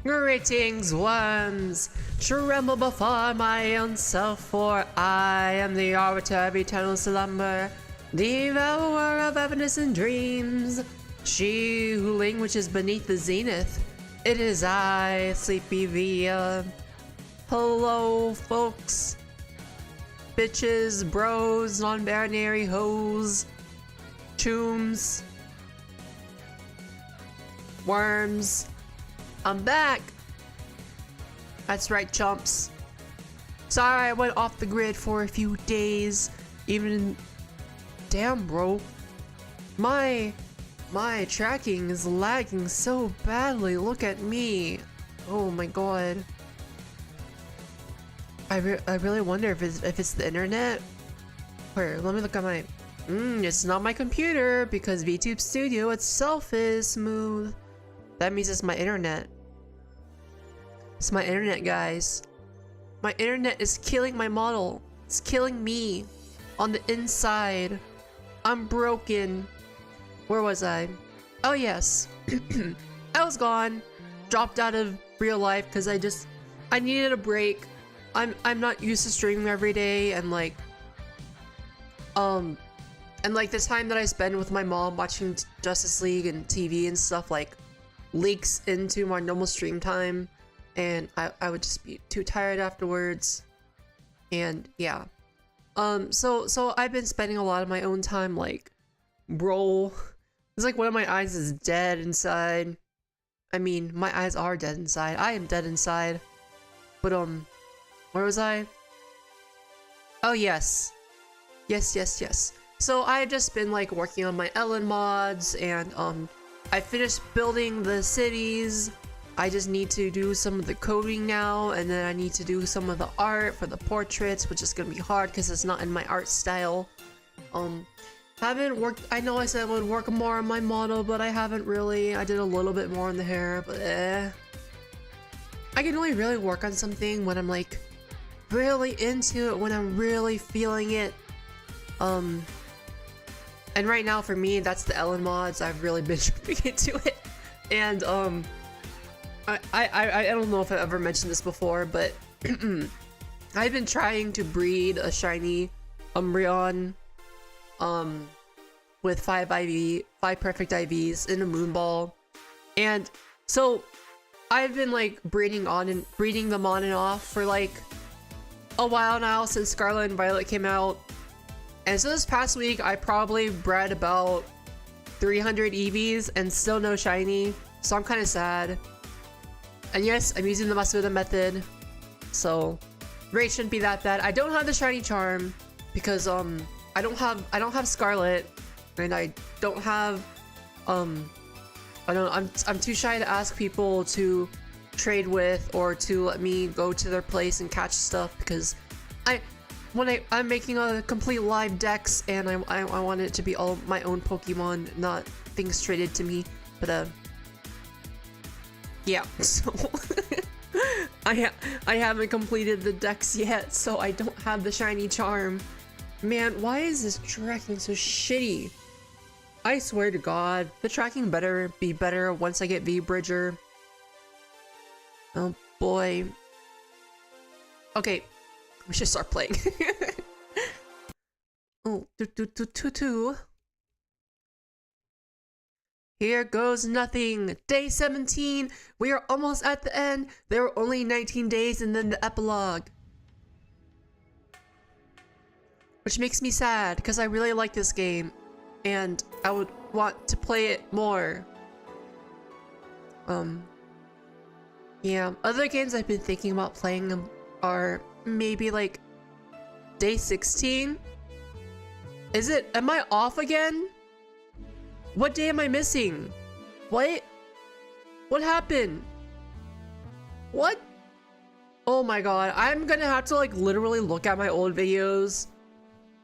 Greetings, worms! Tremble before my own self, for I am the arbiter of eternal slumber, devourer of evanescent dreams, she who languishes beneath the zenith. It is I, SleepyVia. Hello, folks. Bitches, bros, non-binary hoes, tombs, worms. I'm back! That's right, chumps. Sorry I went off the grid for a few days. Damn, bro. My tracking is lagging so badly. Look at me. Oh my god. I really wonder if it's the internet. Where? Let me look at my... it's not my computer, because VTube Studio itself is smooth. That means it's my internet. It's my internet, guys. My internet is killing my model. It's killing me. On the inside. I'm broken. Where was I? Oh yes. I was gone. Dropped out of real life because I needed a break. I'm not used to streaming every day, and like the time that I spend with my mom watching Justice League and TV and stuff like leaks into my normal stream time, and I would just be too tired afterwards. And yeah. So I've been spending a lot of my own time like, bro, it's like one of my eyes is dead inside. I mean, my eyes are dead inside. I am dead inside. But where was I? Oh yes. Yes. So I've just been like working on my Ellen mods, and I finished building the cities. I just need to do some of the coding now, and then I need to do some of the art for the portraits, which is gonna be hard because it's not in my art style. Haven't worked. I know I said I would work more on my model, but I haven't really. I did a little bit more on the hair, but I can only really work on something when I'm like really into it, when I'm really feeling it. And right now for me, that's the Ellen mods. I've really been jumping into it, and I don't know if I've ever mentioned this before, but I've been trying to breed a shiny Umbreon with 5 perfect IVs in a Moonball. And so I've been like breeding them on and off for like a while now, since Scarlet and Violet came out. And so this past week I probably bred about 300 EVs and still no shiny, so I'm kind of sad. And yes, I'm using the Mascot method, so rate shouldn't be that bad. I don't have the shiny charm because I don't have Scarlet, and I don't have I'm too shy to ask people to trade with or to let me go to their place and catch stuff, because I'm making a complete live dex, and I want it to be all my own Pokemon, not things traded to me. But yeah, so I haven't completed the dex yet, so I don't have the shiny charm. Man, why is this tracking so shitty? I swear to God, the tracking better be better once I get V-Bridger. Oh boy. Okay, we should start playing. Oh, Here goes nothing. Day 17. We are almost at the end. There are only 19 days and then the epilogue. Which makes me sad, because I really like this game, and I would want to play it more. Yeah, other games I've been thinking about playing are maybe like day 16. Am I off again? What day am I missing? What happened? What? Oh my god, I'm gonna have to like literally look at my old videos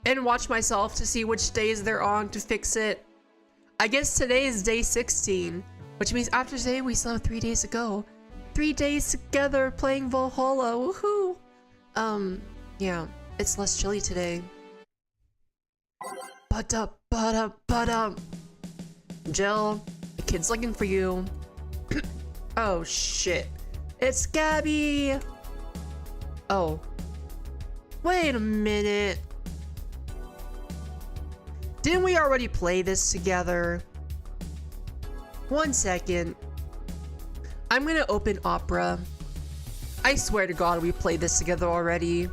and watch myself to see which days they're on to fix it. I guess today is day 16, which means after today we still have 3 days to go. 3 days together playing Valhalla, woohoo! Yeah, it's less chilly today. Jill, the kid's looking for you. Oh shit. It's Gabby! Oh. Wait a minute. Didn't we already play this together? 1 second. I'm gonna open Opera. I swear to God we played this together already.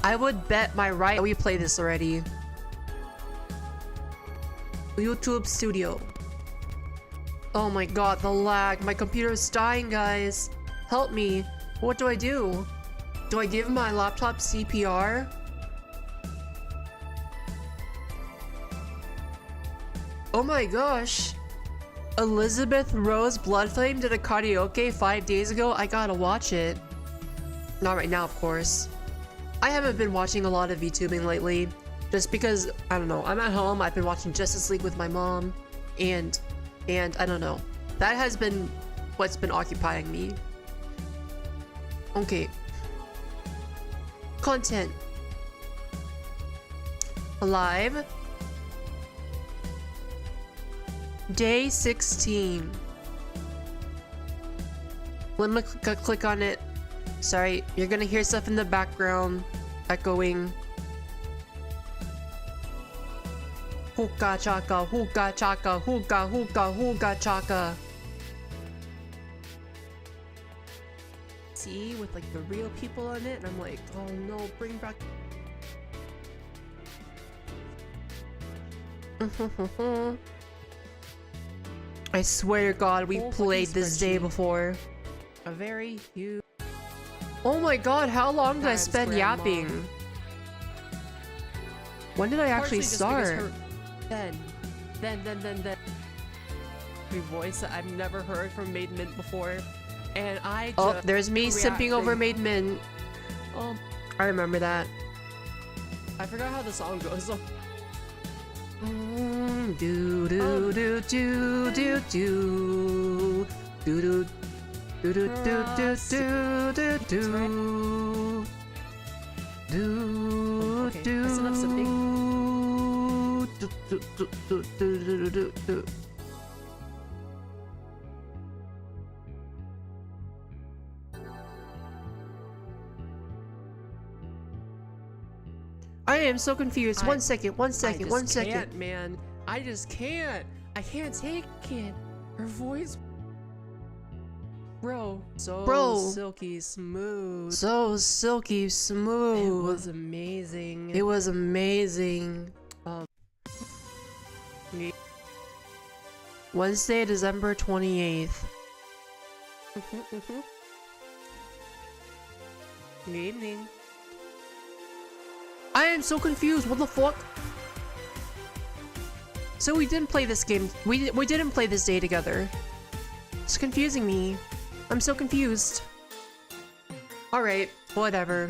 I would bet my right we played this already. YouTube Studio. Oh my God, the lag. My computer is dying, guys. Help me. What do I do? Do I give my laptop CPR? Oh my gosh. Elizabeth Rose Bloodflame did a karaoke 5 days ago. I gotta watch it. Not right now, of course. I haven't been watching a lot of VTubing lately. Just because, I don't know, I'm at home. I've been watching Justice League with my mom. And I don't know. That has been what's been occupying me. Okay. Content. Alive. Day 16. Let me click on it. Sorry, you're gonna hear stuff in the background echoing. Hookah chaka, hookah chaka, hookah, hookah, hookah chaka. See, with like the real people on it, and I'm like, oh no, bring back. I swear to God, we played this day before. A very huge. Oh my God, how long did I spend yapping? When did I actually start? Then. The voice that I've never heard from Maid Mint before. And I just oh, there's me simping over Maid Mint. I remember that. I forgot how the song goes. Do do do do do do do do do do do do do do do. That's enough simping. I am so confused. One second. Can't, man. I just can't. I can't take it. Her voice. Bro. Silky smooth. So silky smooth. It was amazing. It was amazing. Wednesday, December 28th. Good evening. I am so confused. What the fuck? So we didn't play this game. We didn't play this day together. It's confusing me. I'm so confused. All right, whatever.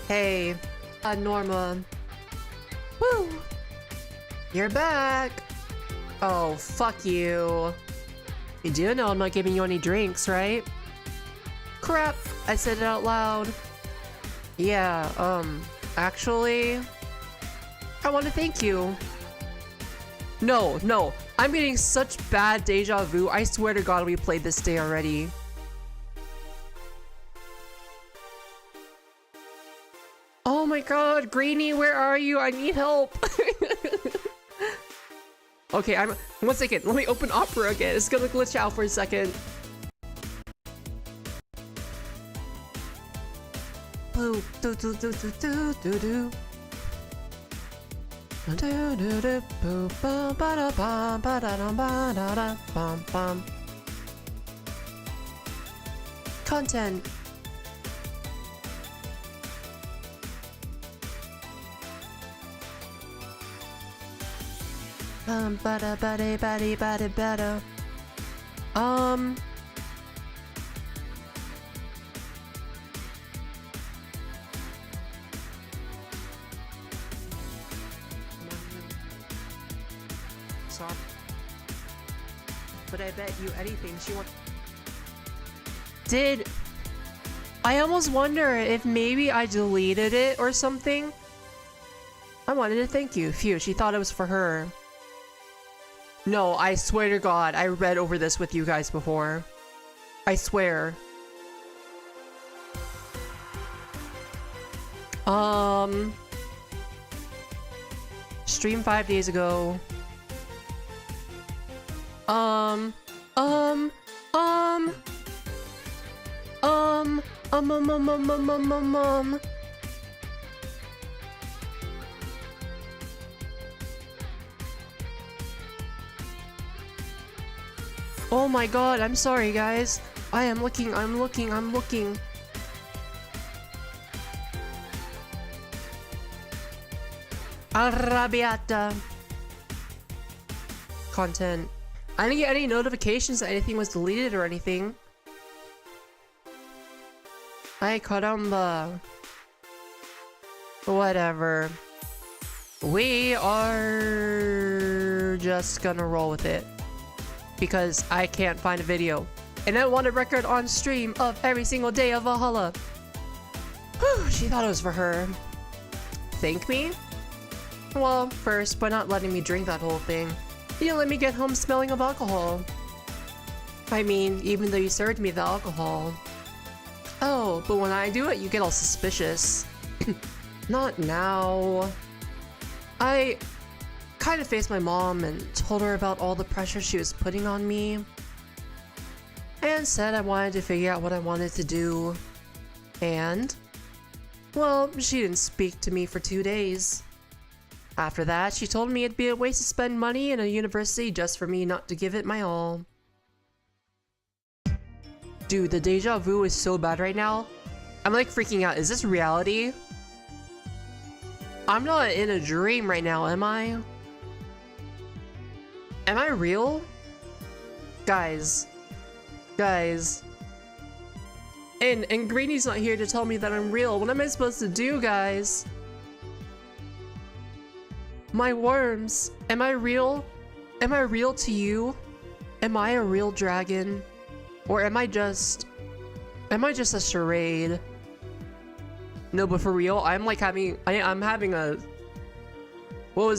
Hey, Norma. Woo! You're back. Oh, fuck you. You do know I'm not giving you any drinks, right? Crap! I said it out loud. Yeah. Actually, I want to thank you. No, I'm getting such bad deja vu. I swear to God we played this day already. Oh my God, Greenie, where are you? I need help. Okay, 1 second. Let me open Opera again. It's gonna glitch out for a second. Do do do do do do do do. Content. Sorry. But I bet you anything she wants. Did I almost wonder if maybe I deleted it or something? I wanted to thank you. Phew, she thought it was for her. No, I swear to God, I read over this with you guys before. I swear. Stream 5 days ago. Um. Oh my God, I'm sorry guys. I'm looking. Arrabbiata. Content. I didn't get any notifications that anything was deleted or anything. Ay caramba. Whatever. We are just gonna roll with it. Because I can't find a video. And I want a record on stream of every single day of Valhalla. Whew, she thought it was for her. Thank me? Well, first, by not letting me drink that whole thing. You didn't let me get home smelling of alcohol. I mean, even though you served me the alcohol. Oh, but when I do it, you get all suspicious. Not now. I kind of faced my mom and told her about all the pressure she was putting on me. And said I wanted to figure out what I wanted to do. And, well, she didn't speak to me for 2 days. After that, she told me it'd be a waste to spend money in a university just for me not to give it my all. Dude, the deja vu is so bad right now. I'm like freaking out. Is this reality? I'm not in a dream right now, am I? Am I real? Guys. And Greeny's not here to tell me that I'm real. What am I supposed to do, guys? My worms. Am I real? Am I real to you? Am I a real dragon? Or am I just a charade? No, but for real, I'm like having I'm having a what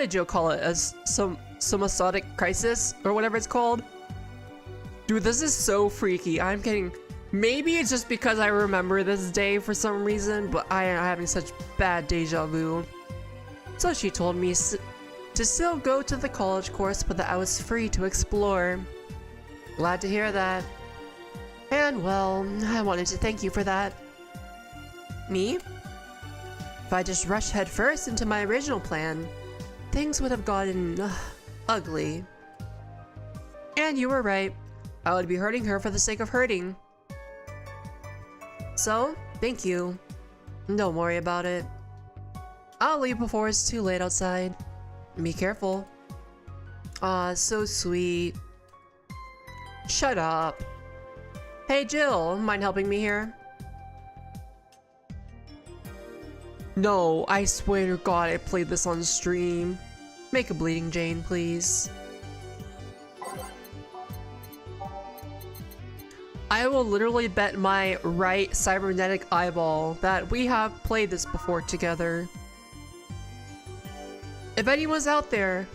did Joe call it? As some somatic crisis or whatever it's called? Dude, this is so freaky. I'm getting, maybe it's just because I remember this day for some reason, but I am having such bad deja vu. So she told me to still go to the college course, but that I was free to explore. Glad to hear that. And well, I wanted to thank you for that. Me? If I just rushed headfirst into my original plan, things would have gotten ugly. And you were right. I would be hurting her for the sake of hurting. So, thank you. Don't worry about it. I'll leave before it's too late outside. Be careful. Aw, so sweet. Shut up. Hey Jill, mind helping me here? No, I swear to God I played this on stream. Make a bleeding Jane, please. I will literally bet my right cybernetic eyeball that we have played this before together. If anyone's out there,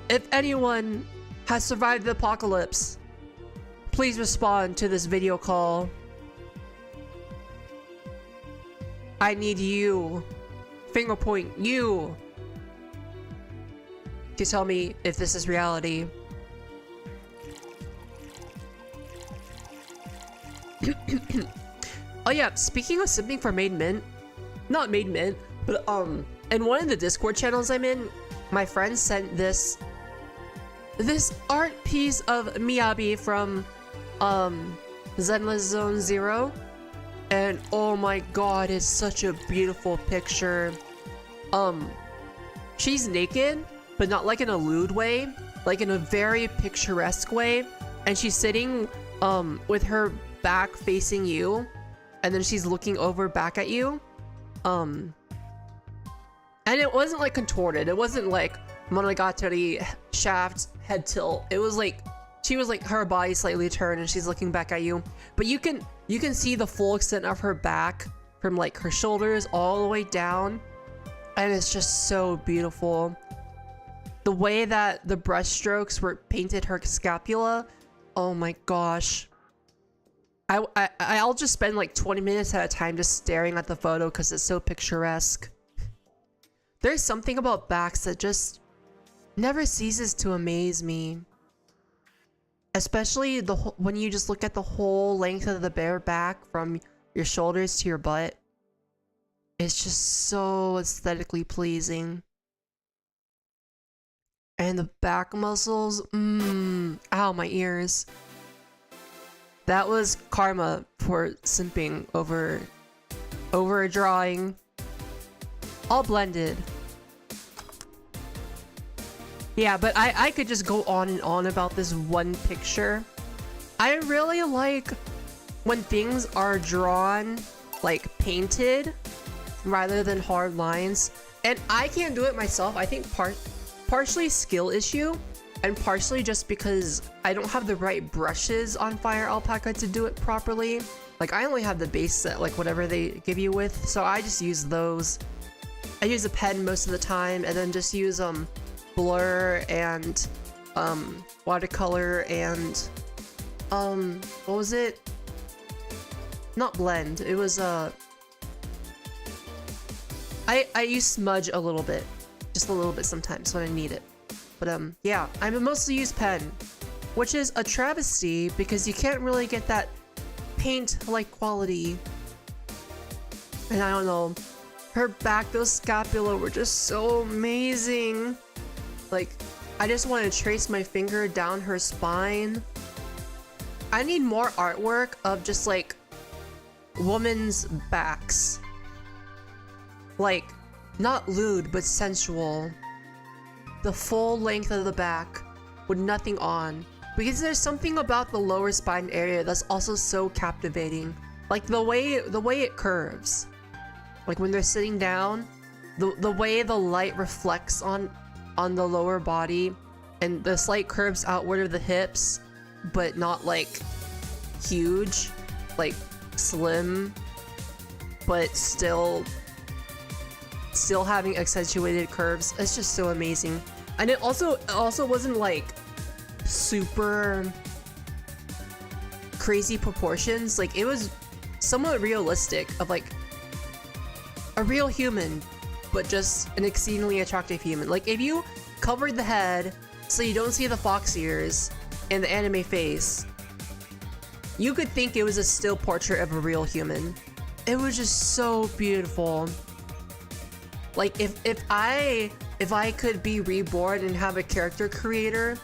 if anyone has survived the apocalypse, please respond to this video call. I need you, finger point you, to tell me if this is reality. Oh yeah, speaking of simping for Made Mint, not Made Mint, but in one of the Discord channels I'm in, my friend sent this art piece of Miyabi from Zenless Zone Zero, and oh my god, it's such a beautiful picture. She's naked, but not like in a lewd way, like in a very picturesque way, and she's sitting with her back facing you, and then she's looking over back at you, and it wasn't like contorted, it wasn't like Monogatari shaft head tilt, it was like she was like her body slightly turned and she's looking back at you, but you can see the full extent of her back from like her shoulders all the way down, and it's just so beautiful. The way that the brush strokes were painted her scapula, oh my gosh. I'll just spend like 20 minutes at a time just staring at the photo because it's so picturesque. There's something about backs that just never ceases to amaze me. Especially when you just look at the whole length of the bare back from your shoulders to your butt. It's just so aesthetically pleasing. And the back muscles, ow, my ears. That was karma for simping over a drawing. All blended. Yeah, but I could just go on and on about this one picture. I really like when things are drawn, like painted, rather than hard lines. And I can't do it myself. I think partially skill issue, and partially just because I don't have the right brushes on Fire Alpaca to do it properly. Like, I only have the base set, like whatever they give you with, so I just use those. I use a pen most of the time, and then just use blur and watercolor and what was it? Not blend. It was I use smudge a little bit, just a little bit sometimes when I need it. But yeah, I mostly use pen, which is a travesty because you can't really get that paint-like quality. And I don't know, her back, those scapula were just so amazing. Like, I just want to trace my finger down her spine. I need more artwork of just like women's backs. Like, not lewd, but sensual. The full length of the back with nothing on. Because there's something about the lower spine area that's also so captivating. Like the way it curves. Like when they're sitting down, the way the light reflects on the lower body, and the slight curves outward of the hips, but not like huge, like slim, but still having accentuated curves. It's just so amazing. And it also wasn't like super crazy proportions. Like, it was somewhat realistic, of like a real human, but just an exceedingly attractive human. Like, if you covered the head so you don't see the fox ears and the anime face, you could think it was a still portrait of a real human. It was just so beautiful. Like, if I could be reborn and have a character creator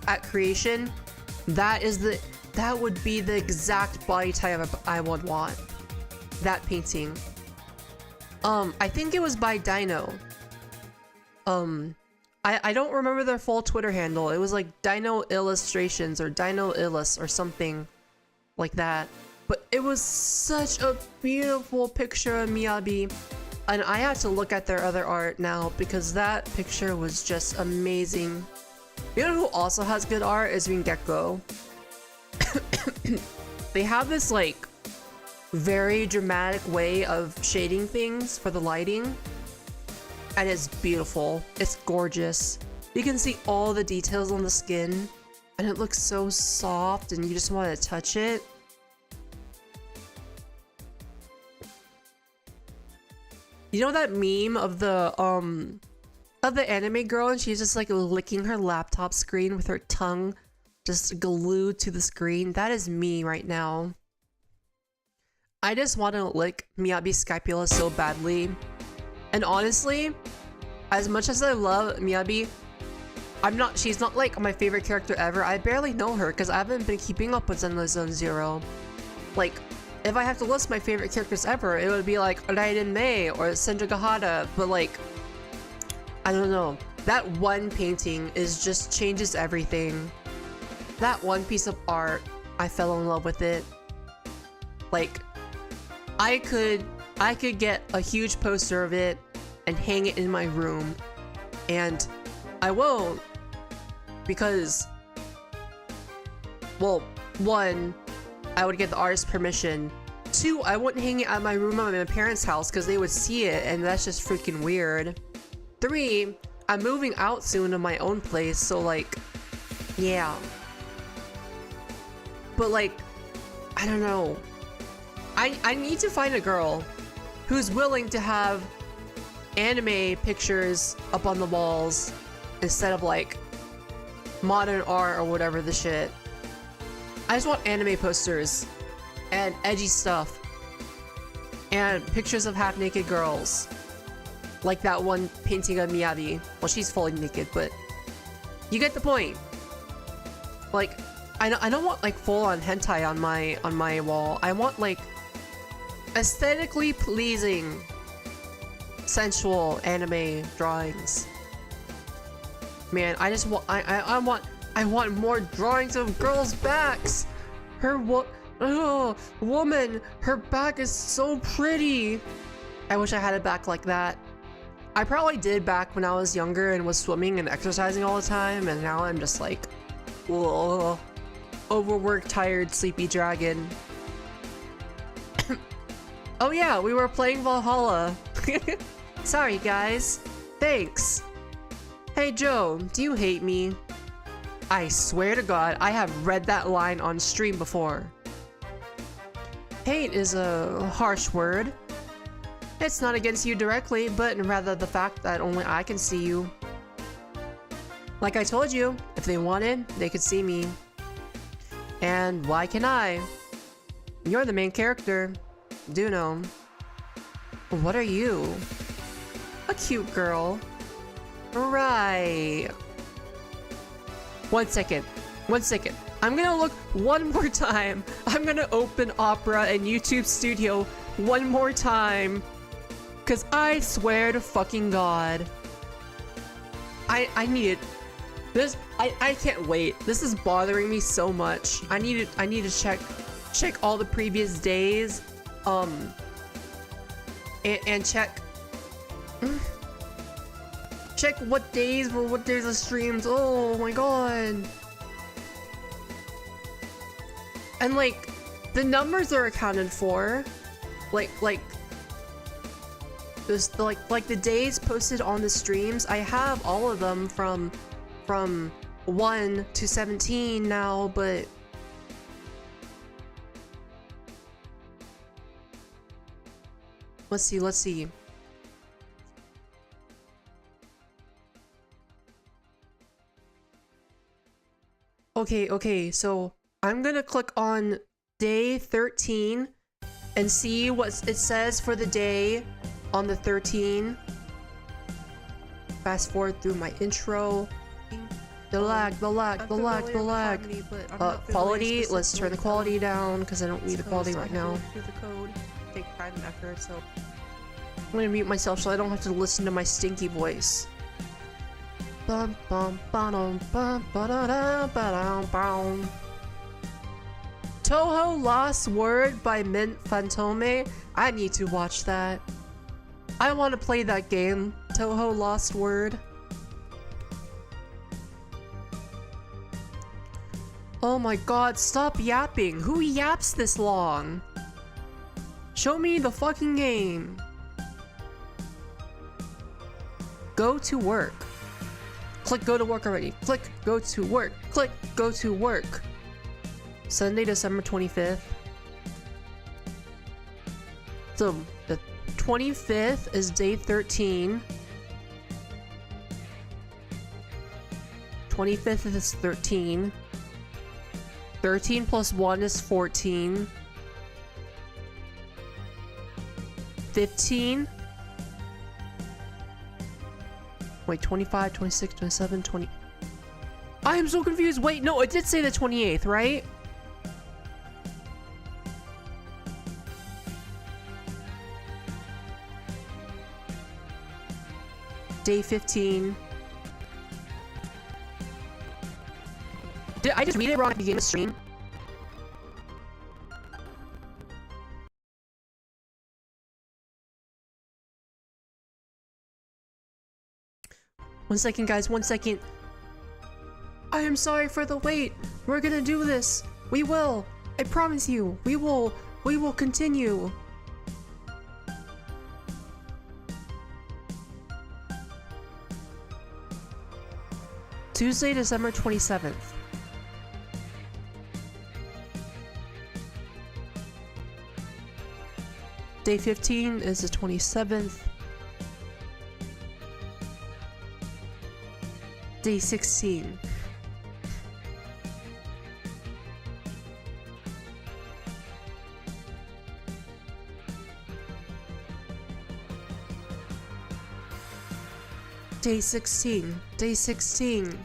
at creation, that would be the exact body type I would want. That painting. I think it was by Dino. I don't remember their full Twitter handle. It was like Dino Illustrations or Dino Illus or something like that. But it was such a beautiful picture of Miyabi. And I had to look at their other art now because that picture was just amazing. You know who also has good art is Ringekko. They have this like very dramatic way of shading things for the lighting, and it's beautiful. It's gorgeous. You can see all the details on the skin, and it looks so soft, and you just want to touch it. You know that meme of the anime girl, and she's just like licking her laptop screen with her tongue just glued to the screen? That is me right now. I just want to lick Miyabi's scapula so badly. And honestly, as much as I love Miyabi, she's not like my favorite character ever. I barely know her because I haven't been keeping up with Zenless Zone Zero. Like, if I have to list my favorite characters ever, it would be like Raiden Mei or Senjugahara, but like, I don't know. That one painting just changes everything. That one piece of art, I fell in love with it. Like, I could get a huge poster of it and hang it in my room, and I won't, because, well, one, I would get the artist's permission, 2, I wouldn't hang it at my room at my parents' house because they would see it, and that's just freaking weird. 3, I'm moving out soon to my own place, so like, yeah. But like, I don't know. I need to find a girl who's willing to have anime pictures up on the walls instead of like modern art or whatever the shit. I just want anime posters and edgy stuff and pictures of half-naked girls, like that one painting of Miyabi. Well, she's fully naked, but you get the point. Like, I don't want like full-on hentai on my wall. I want like aesthetically pleasing, sensual anime drawings. Man, I just want I want more drawings of girls' backs. Woman, her back is so pretty. I wish I had a back like that. I probably did back when I was younger and was swimming and exercising all the time, and now I'm just like, whoa, overworked, tired, sleepy dragon. Oh yeah, we were playing Valhalla. Sorry guys. Thanks. Hey Joe, do you hate me? I swear to God, I have read that line on stream before. Hate is a harsh word. It's not against you directly, but rather the fact that only I can see you. Like I told you, if they wanted, they could see me. And why can I? You're the main character. Do know. What are you? A cute girl. Right. 1 second. 1 second. I'm gonna look one more time. I'm gonna open Opera and YouTube Studio one more time. Cause I swear to fucking God. I need it. This I can't wait. This is bothering me so much. I need to check all the previous days. And check what days were what days of streams. Oh my God. And like the numbers are accounted for. Like this like the days posted on the streams, I have all of them from 1 to 17 now, but let's see. Okay, so I'm gonna click on day 13 and see what it says for the day on the 13. Fast forward through my intro. The lag. Quality, let's turn the quality down because I don't need the quality right now. Take time and effort, so I'm gonna mute myself so I don't have to listen to my stinky voice. Toho Lost Word by Mint Fantome. I need to watch that. I want to play that game, Toho Lost Word. Oh my God, stop yapping. Who yaps this long? Show me the fucking game. Go to work. Click go to work already. Click go to work. Click go to work. Sunday, December 25th. So the 25th is day 13. 25th is 13. 13 plus 1 is 14. 15. Wait, 25, 26, 27, 20. I am so confused. Wait, no, it did say the 28th, right? Day 15. Did I just read it wrong at the beginning of the stream? One second, guys, 1 second. I am sorry for the wait. We're gonna do this. We will. I promise you. We will We will continue. Tuesday, December 27th. Day 15 is the 27th. Day 16. Day 16. Day 16.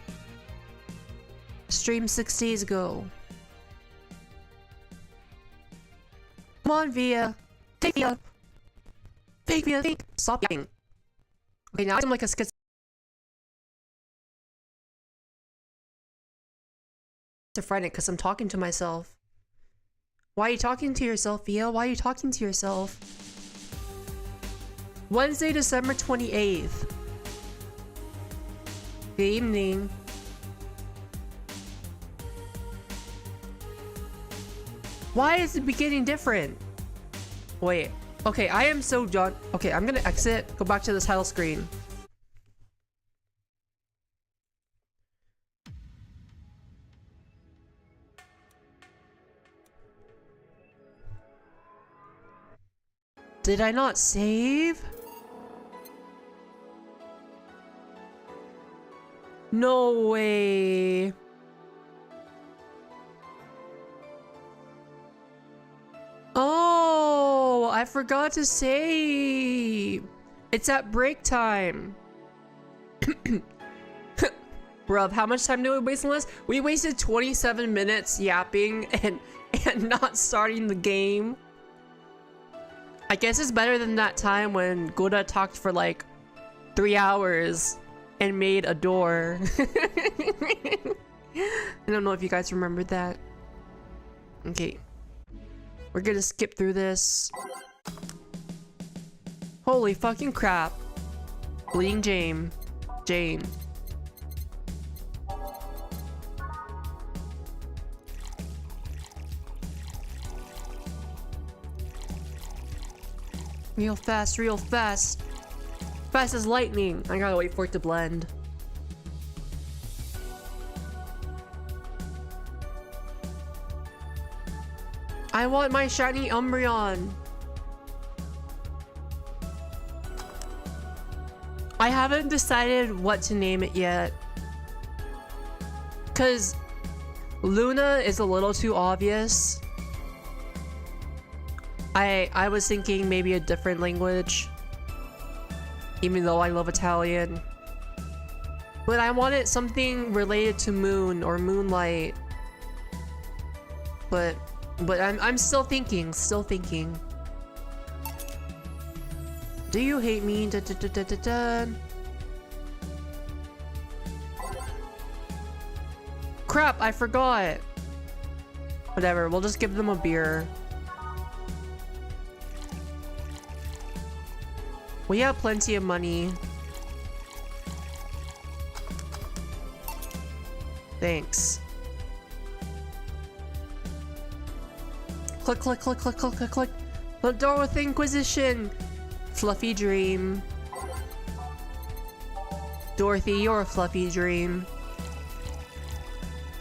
Stream 6 days ago. Come on, Via. Take Via. Fake Via, fake. Stop yapping. Okay, now I'm like a schizophrenic because I'm talking to myself. Why are you talking to yourself, Via? Why are you talking to yourself? Wednesday, December 28th. Good evening. Why is the beginning different? Wait. Okay, I am so done. Okay, I'm gonna exit. Go back to the title screen. Did I not save? No way. Oh, I forgot to save. It's at break time. Bruv, how much time did we waste on this? We wasted 27 minutes yapping and not starting the game. I guess it's better than that time when Goda talked for like 3 hours and made a door. I don't know if you guys remembered that. Okay. We're gonna skip through this. Holy fucking crap. Bleeding Jane. Real fast, real fast. Fast as lightning. I gotta wait for it to blend. I want my shiny Umbreon. I haven't decided what to name it yet. Cause Luna is a little too obvious. I was thinking maybe a different language. Even though I love Italian. But I wanted something related to moon or moonlight. But I'm still thinking. Do you hate me? Da, da, da, da, da, da. Crap, I forgot. Whatever, we'll just give them a beer. We have plenty of money. Thanks. Click, click, click, click, click, click, click. The door with Inquisition. Fluffy dream. Dorothy, you're a fluffy dream.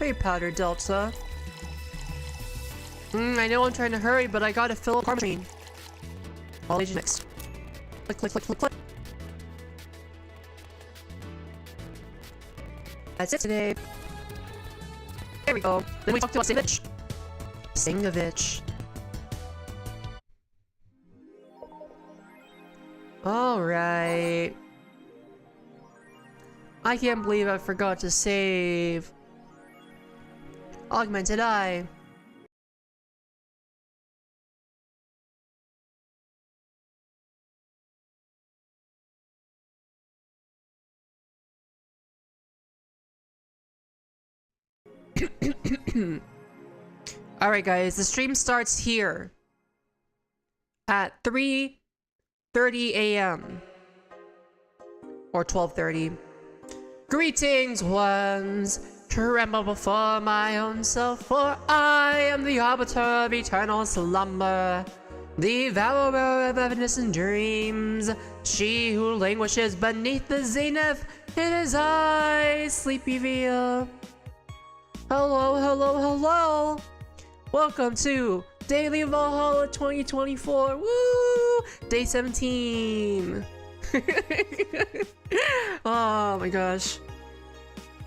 Hey, Powder Delta. I know I'm trying to hurry, but I gotta fill up the machine. All agent next. Click, click, click, click, click. That's it today. There we go. Then we talk to Singovich. Singovich. Alright. I can't believe I forgot to save. Augmented Eye. Alright guys, the stream starts here at 3:30 a.m. or 12:30. Greetings, ones. Tremble before my own self, for I am the arbiter of eternal slumber, the devourer of evanescent dreams, she who languishes beneath the zenith. It is I, SleepyVia. Hello, hello, hello. Welcome to Daily Valhalla 2024. Woo! Day 17. Oh my gosh.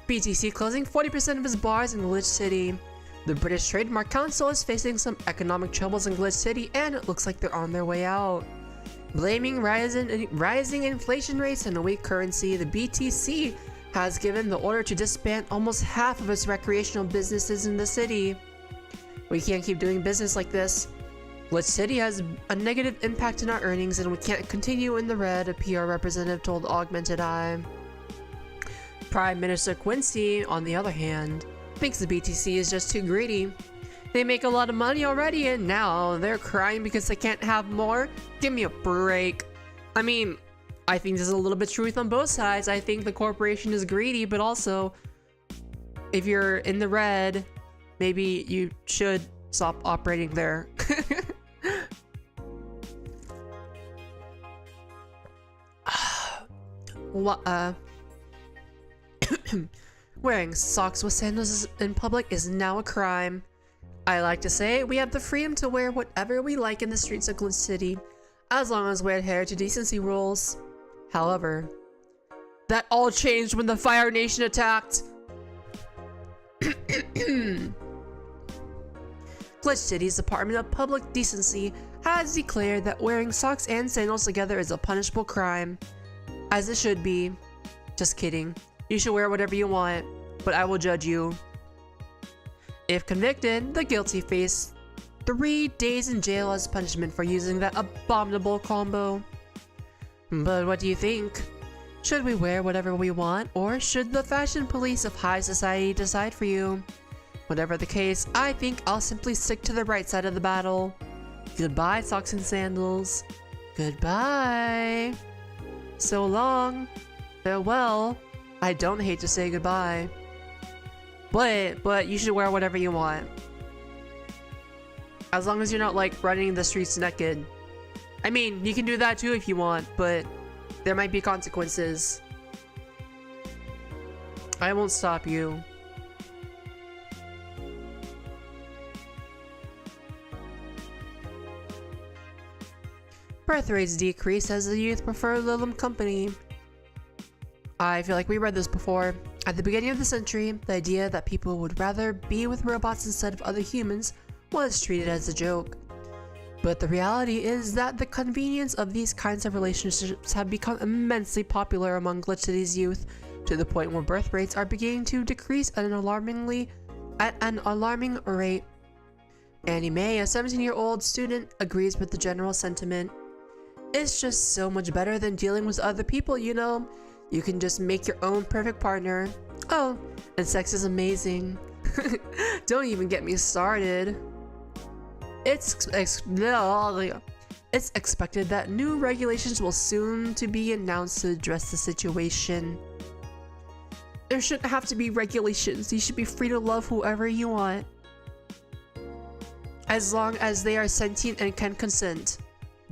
BTC closing 40% of its bars in Glitch City. The British Trademark Council is facing some economic troubles in Glitch City, and it looks like they're on their way out. Blaming rising inflation rates and a weak currency, the BTC has given the order to disband almost half of its recreational businesses in the city. We can't keep doing business like this. Glitch City has a negative impact on our earnings, and we can't continue in the red, a PR representative told Augmented Eye. Prime Minister Quincy, on the other hand, thinks the BTC is just too greedy. They make a lot of money already, and now they're crying because they can't have more? Give me a break. I mean, I think there's a little bit of truth on both sides. I think the corporation is greedy, but also, if you're in the red, maybe you should stop operating there. What, Wearing socks with sandals in public is now a crime. I like to say we have the freedom to wear whatever we like in the streets of Glitch City, as long as we adhere to decency rules. However, that all changed when the Fire Nation attacked. Glitch City's Department of Public Decency has declared that wearing socks and sandals together is a punishable crime. As it should be. Just kidding. You should wear whatever you want, but I will judge you. If convicted, the guilty face 3 days in jail as punishment for using that abominable combo. But what do you think? Should we wear whatever we want, or should the fashion police of high society decide for you? Whatever the case, I think I'll simply stick to the right side of the battle. Goodbye, socks and sandals. Goodbye. So long. Farewell. I don't hate to say goodbye. But you should wear whatever you want. As long as you're not like running the streets naked. I mean, you can do that too if you want, but there might be consequences. I won't stop you. Birth rates decrease as the youth prefer Lilim Company. I feel like we read this before. At the beginning of the century, the idea that people would rather be with robots instead of other humans was treated as a joke. But the reality is that the convenience of these kinds of relationships have become immensely popular among Glitch City's youth, to the point where birth rates are beginning to decrease at an alarming rate. Annie Mae, a 17-year-old student, agrees with the general sentiment. It's just so much better than dealing with other people, you know? You can just make your own perfect partner. Oh, and sex is amazing. Don't even get me started. It's expected that new regulations will soon to be announced to address the situation. There shouldn't have to be regulations. You should be free to love whoever you want, as long as they are sentient and can consent.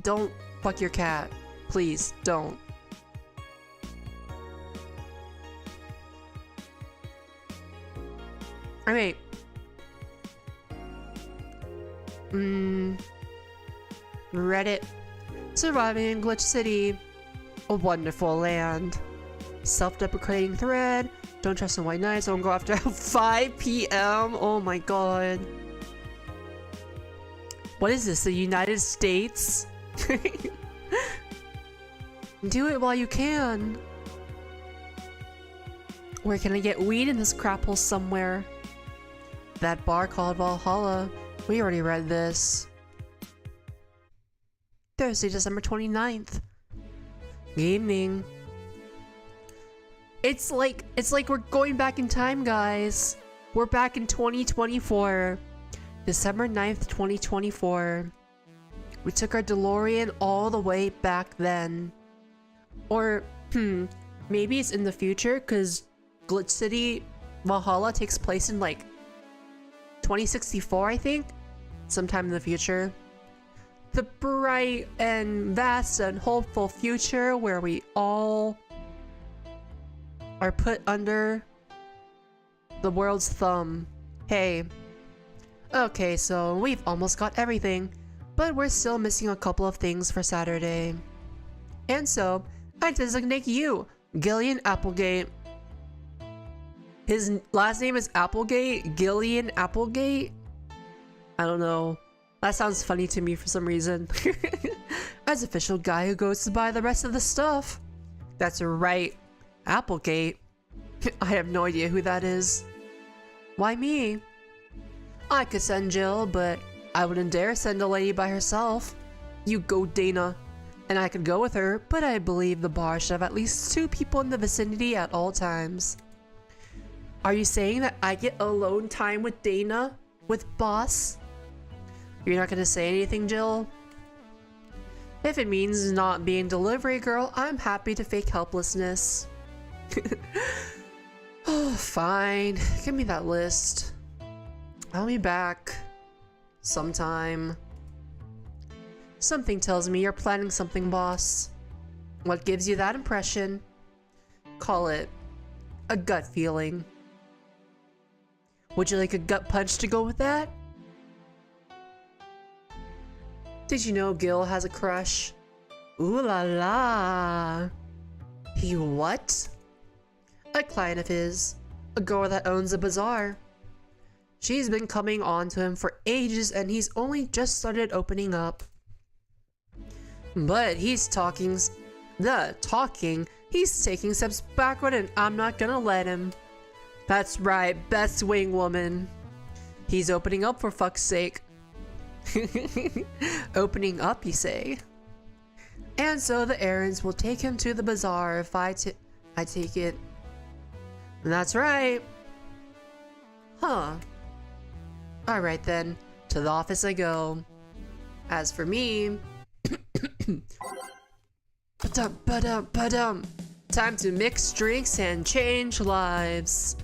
Don't fuck your cat. Please, don't. Alright. Reddit. Surviving in Glitch City. A wonderful land. Self-deprecating thread. Don't trust in white knights. Don't go after 5 p.m. Oh my god. What is this? The United States? Do it while you can. Where can I get weed in this crap hole somewhere? That bar called Valhalla. We already read this. Thursday, December 29th. Good evening. It's like we're going back in time, guys. We're back in 2024. December 9th, 2024. We took our DeLorean all the way back then. Or, maybe it's in the future, because Glitch City Valhalla takes place in like 2064, I think, sometime in the future. The bright and vast and hopeful future where we all are put under the world's thumb. Hey. Okay, so we've almost got everything, but we're still missing a couple of things for Saturday. And so, I designate you, Gillian Applegate. His last name is Applegate? Gillian Applegate? I don't know. That sounds funny to me for some reason. As official guy who goes to buy the rest of the stuff. That's right. Applegate. I have no idea who that is. Why me? I could send Jill, but I wouldn't dare send a lady by herself. You go, Dana. And I could go with her, but I believe the bar should have at least 2 people in the vicinity at all times. Are you saying that I get alone time with Dana? With boss? You're not gonna say anything, Jill? If it means not being delivery girl, I'm happy to fake helplessness. Oh, fine. Give me that list. I'll be back. Sometime. Something tells me you're planning something, boss. What gives you that impression? Call it a gut feeling. Would you like a gut punch to go with that? Did you know Gil has a crush? Ooh la la. He what? A client of his. A girl that owns a bazaar. She's been coming on to him for ages and he's only just started opening up. But he's taking steps backward and I'm not gonna let him. That's right, best wing woman. He's opening up for fuck's sake. Opening up, you say? And so the errands will take him to the bazaar if I take it. That's right. Huh. Alright then, to the office I go. As for me... Ba-dum. Time to mix drinks and change lives.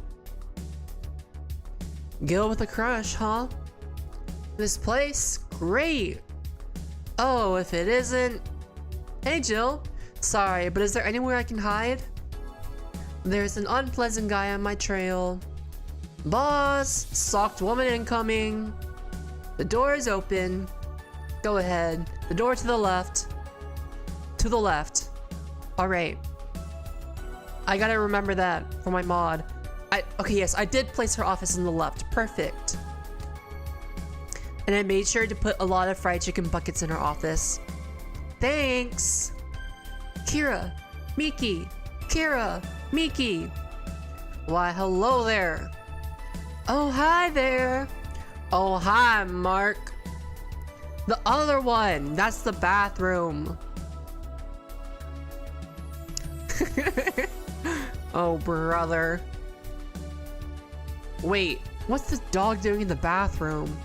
Gil with a crush, huh? This place? Great! Oh, if it isn't... Hey Jill, sorry, but is there anywhere I can hide? There's an unpleasant guy on my trail. Boss! Socked woman incoming! The door is open. Go ahead. The door to the left. To the left. Alright. I gotta remember that for my mod. Okay, yes, I did place her office on the left. Perfect. And I made sure to put a lot of fried chicken buckets in her office. Thanks! Kira! Miki! Kira! Miki! Why, hello there! Oh, hi there! Oh, hi, Mark! The other one! That's the bathroom! Oh, brother. Wait, what's the dog doing in the bathroom?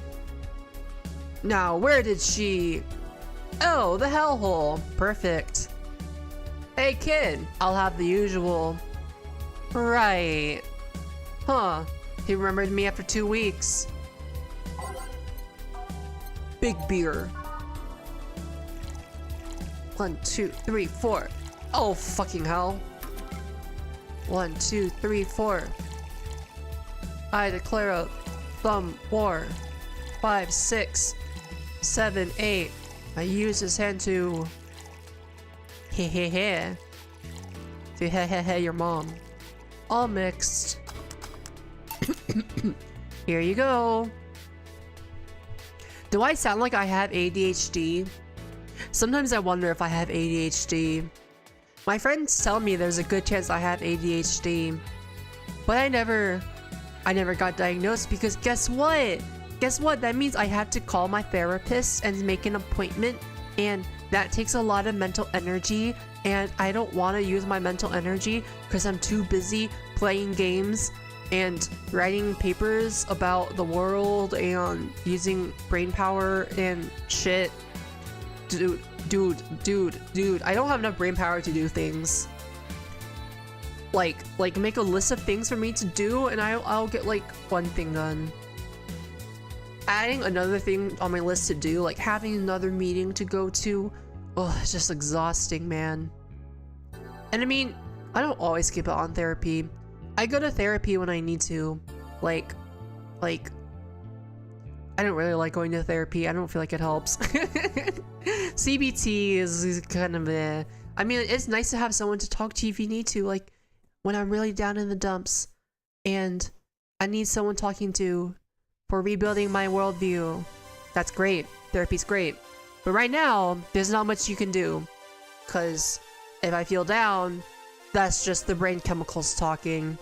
Now, where did she... Oh, the hellhole. Perfect. Hey, kid, I'll have the usual. Right. Huh. He remembered me after 2 weeks. Big beer. 1, 2, 3, 4. Oh, fucking hell. 1, 2, 3, 4. I declare a thumb war. 5, 6, 7, 8. I use his hand to... To your mom. All mixed. Here you go. Do I sound like I have ADHD? Sometimes I wonder if I have ADHD. My friends tell me there's a good chance I have ADHD. But I never got diagnosed because guess what? Guess what? That means I have to call my therapist and make an appointment, and that takes a lot of mental energy, and I don't want to use my mental energy because I'm too busy playing games and writing papers about the world and using brain power and shit. Dude, I don't have enough brain power to do things. like make a list of things for me to do, and I'll get like one thing done. Adding another thing on my list to do, like having another meeting to go to, oh, it's just exhausting, man. And I mean, I don't always keep it on therapy. I go to therapy when I need to. Like, I don't really like going to therapy. I don't feel like it helps. CBT is kind of I mean, it's nice to have someone to talk to if you need to, like when I'm really down in the dumps and I need someone talking to for rebuilding my worldview. That's great. Therapy's great. But right now, there's not much you can do. Because if I feel down, that's just the brain chemicals talking.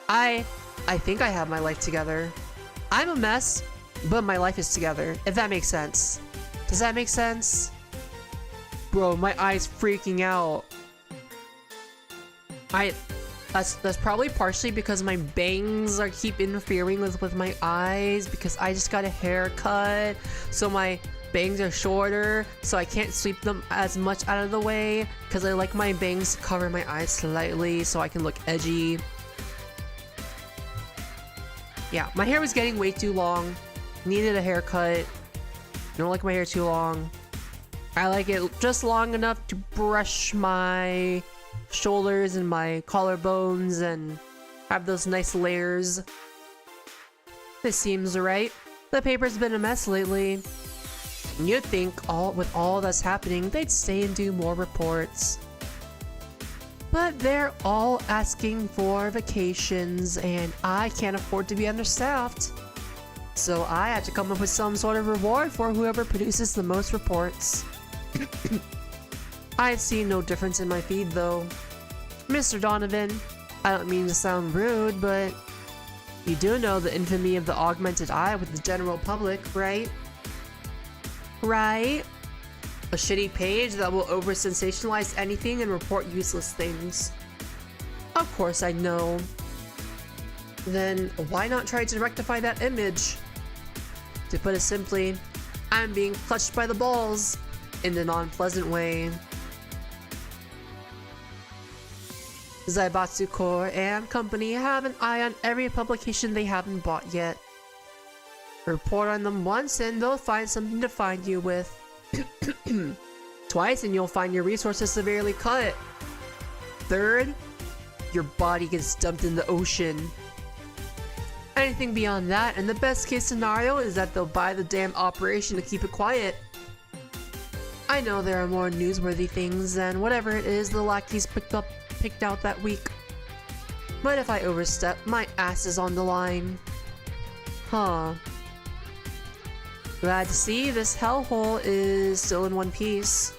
I think I have my life together. I'm a mess, but my life is together, if that makes sense. Does that make sense? Bro, my eye's freaking out. That's probably partially because my bangs keep interfering with my eyes, because I just got a haircut, so my bangs are shorter, so I can't sweep them as much out of the way, because I like my bangs to cover my eyes slightly so I can look edgy. Yeah, my hair was getting way too long. Needed a haircut. I don't like my hair too long. I like it just long enough to brush my shoulders and my collarbones and have those nice layers. This seems right. The paper's been a mess lately. You'd think with all that's happening, they'd stay and do more reports. But they're all asking for vacations, and I can't afford to be understaffed. So I had to come up with some sort of reward for whoever produces the most reports. I've seen no difference in my feed though. Mr. Donovan, I don't mean to sound rude, but you do know the infamy of the augmented eye with the general public, right? Right? A shitty page that will over-sensationalize anything and report useless things. Of course I know. Then why not try to rectify that image? To put it simply, I'm being clutched by the balls in a non-pleasant way. Zaibatsu Core and company have an eye on every publication they haven't bought yet. Report on them once and they'll find something to find you with. Twice and you'll find your resources severely cut. Third, your body gets dumped in the ocean. Anything beyond that, and the best case scenario is that they'll buy the damn operation to keep it quiet. I know there are more newsworthy things than whatever it is the lackeys picked out that week. But if I overstep, my ass is on the line. Huh. Glad to see this hellhole is still in one piece.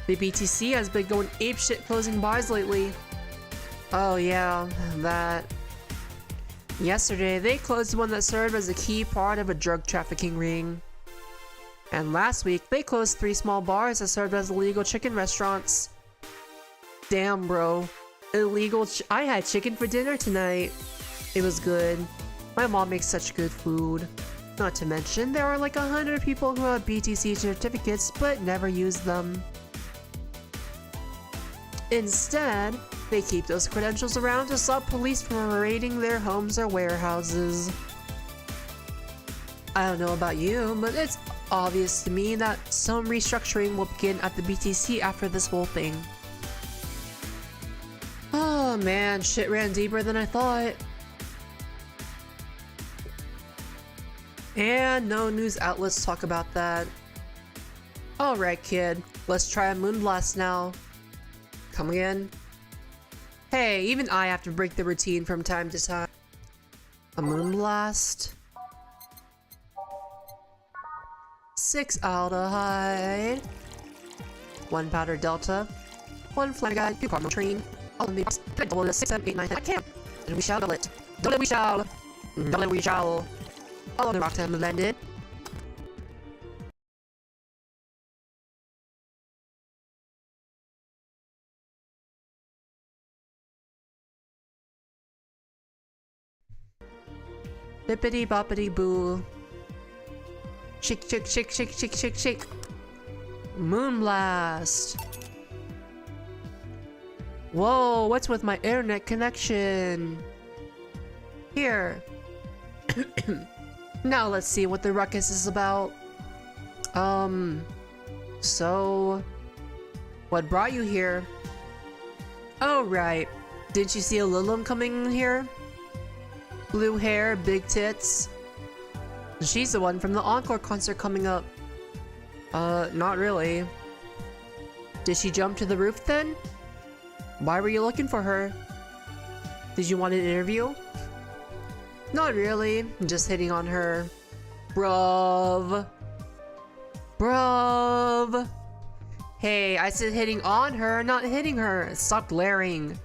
The BTC has been going apeshit closing bars lately. Oh yeah, that. Yesterday, they closed one that served as a key part of a drug trafficking ring. And last week, they closed 3 small bars that served as illegal chicken restaurants. Damn, bro. I had chicken for dinner tonight. It was good. My mom makes such good food. Not to mention, there are like 100 people who have BTC certificates but never use them. Instead, they keep those credentials around to stop police from raiding their homes or warehouses. I don't know about you, but it's obvious to me that some restructuring will begin at the BTC after this whole thing. Oh man, shit ran deeper than I thought. And no news outlets talk about that. Alright kid, let's try a moonblast now. Come again? Hey, even I have to break the routine from time to time. A moonblast. 6 aldehyde. 1 powder delta. 1 flammagide, 2 carbon trine. All in the box. Can I double it? 6, 7, 8, 9, 10. I can't. And we shall double it. Double it we shall. Double it we shall. All on the rock time blended. Bippity boppity boo. Shake, shake, shake, shake, shake, shake, shake. Moonblast. Whoa, what's with my internet connection? Here. Now let's see what the ruckus is about. So... what brought you here? Oh, right. Didn't you see a Lilum coming in here? Blue hair, big tits. She's the one from the Encore concert coming up. Not really. Did she jump to the roof then? Why were you looking for her? Did you want an interview? Not really. Just hitting on her. Bruv. Bruv. Hey, I said hitting on her, not hitting her. Stop glaring.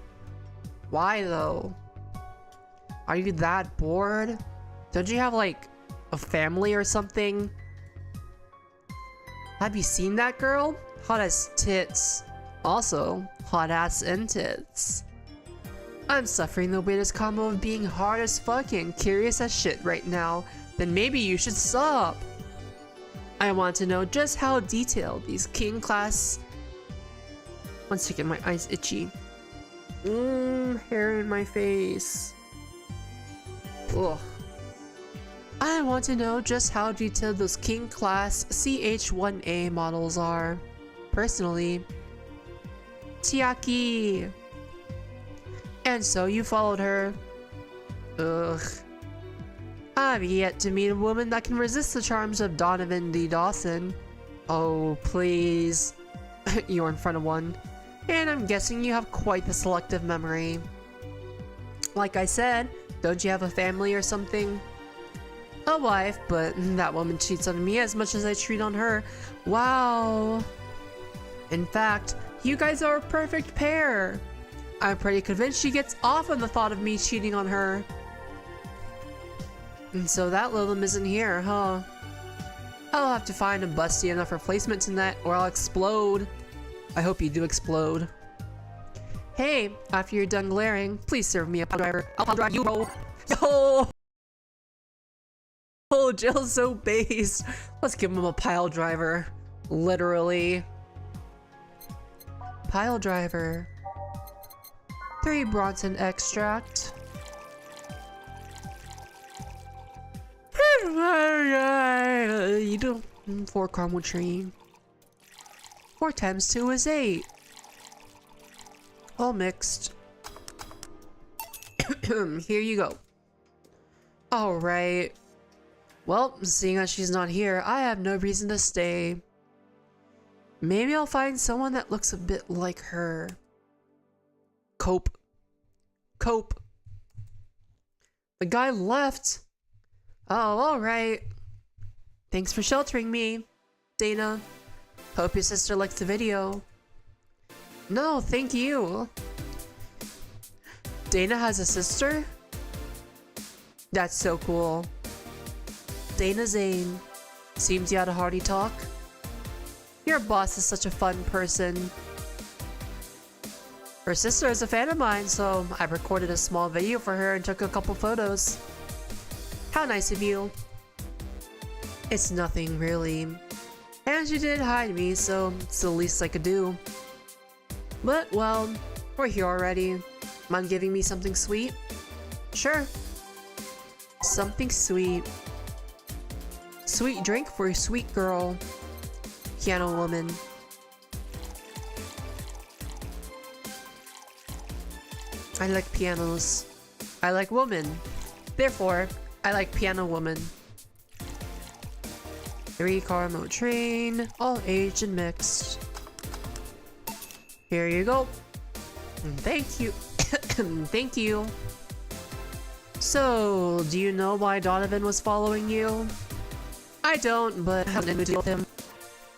Why though? Are you that bored? Don't you have like a family or something? Have you seen that girl? Hot as tits. Also, hot ass and tits. I'm suffering the weirdest combo of being hard as fuck and curious as shit right now. Then maybe you should stop. I want to know just how detailed these king class... One second, my eyes itchy. Hair in my face. Ugh. I want to know just how detailed those king class CH-1A models are. Personally. Chiaki. And so you followed her. Ugh. I've yet to meet a woman that can resist the charms of Donovan D. Dawson. Oh, please. You're in front of one. And I'm guessing you have quite the selective memory. Like I said, don't you have a family or something? A wife, but that woman cheats on me as much as I cheat on her. Wow. In fact, you guys are a perfect pair. I'm pretty convinced she gets off on the thought of me cheating on her. And so that Lilum isn't here, huh? I'll have to find a busty enough replacement tonight or I'll explode. I hope you do explode. Hey, after you're done glaring, please serve me a pile driver. I'll drive you, bro. Yo! Oh, Jill's so based. Let's give him a pile driver. Literally. Pile driver. 3 Bronson extract. You do 4 caramel tree. 4 times 2 is 8. All mixed. Here you go. Alright. Well, seeing as she's not here, I have no reason to stay. Maybe I'll find someone that looks a bit like her. Cope. Cope. The guy left. Oh, alright. Thanks for sheltering me, Dana. Hope your sister likes the video. No, thank you. Dana has a sister? That's so cool. Dana Zane. Seems you had a hearty talk. Your boss is such a fun person. Her sister is a fan of mine, so I recorded a small video for her and took a couple photos. How nice of you. It's nothing, really. And she did hide me, so it's the least I could do. But, well, we're here already. Mind giving me something sweet? Sure. Something sweet. Sweet drink for a sweet girl. Piano woman. I like pianos. I like woman. Therefore, I like piano woman. 3 caramel train, all aged and mixed. Here you go. Thank you. Thank you. So, do you know why Donovan was following you? I don't, but I have nothing to deal with him.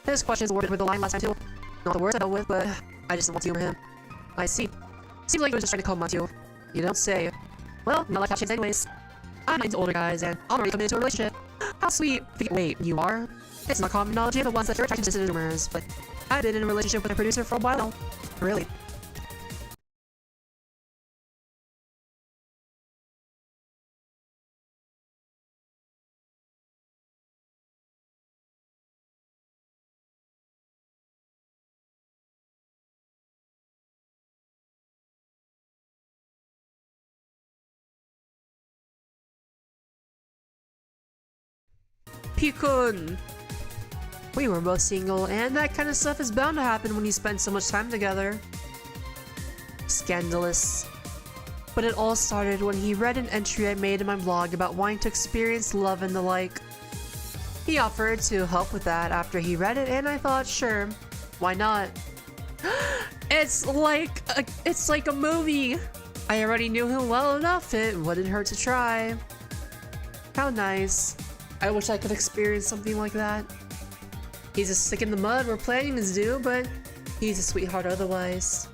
His questions were with the line last time too. Not the worst I dealt with, but I just don't want to humor him. I see. Seems like he was just trying to come on you. You don't say. Well, not like how chicks anyways. I'm into older guys, and I'm already committed to a relationship. How sweet. Wait, you are? It's not common knowledge. You're the ones that you're attracted to rumors, but I've been in a relationship with a producer for a while now. Really? Pikun! We were both single, and that kind of stuff is bound to happen when you spend so much time together. Scandalous. But it all started when he read an entry I made in my blog about wanting to experience love and the like. He offered to help with that after he read it, and I thought, sure, why not? It's like a movie! I already knew him well enough, it wouldn't hurt to try. How nice. I wish I could experience something like that. He's a stick in the mud we're planning to do, but he's a sweetheart otherwise.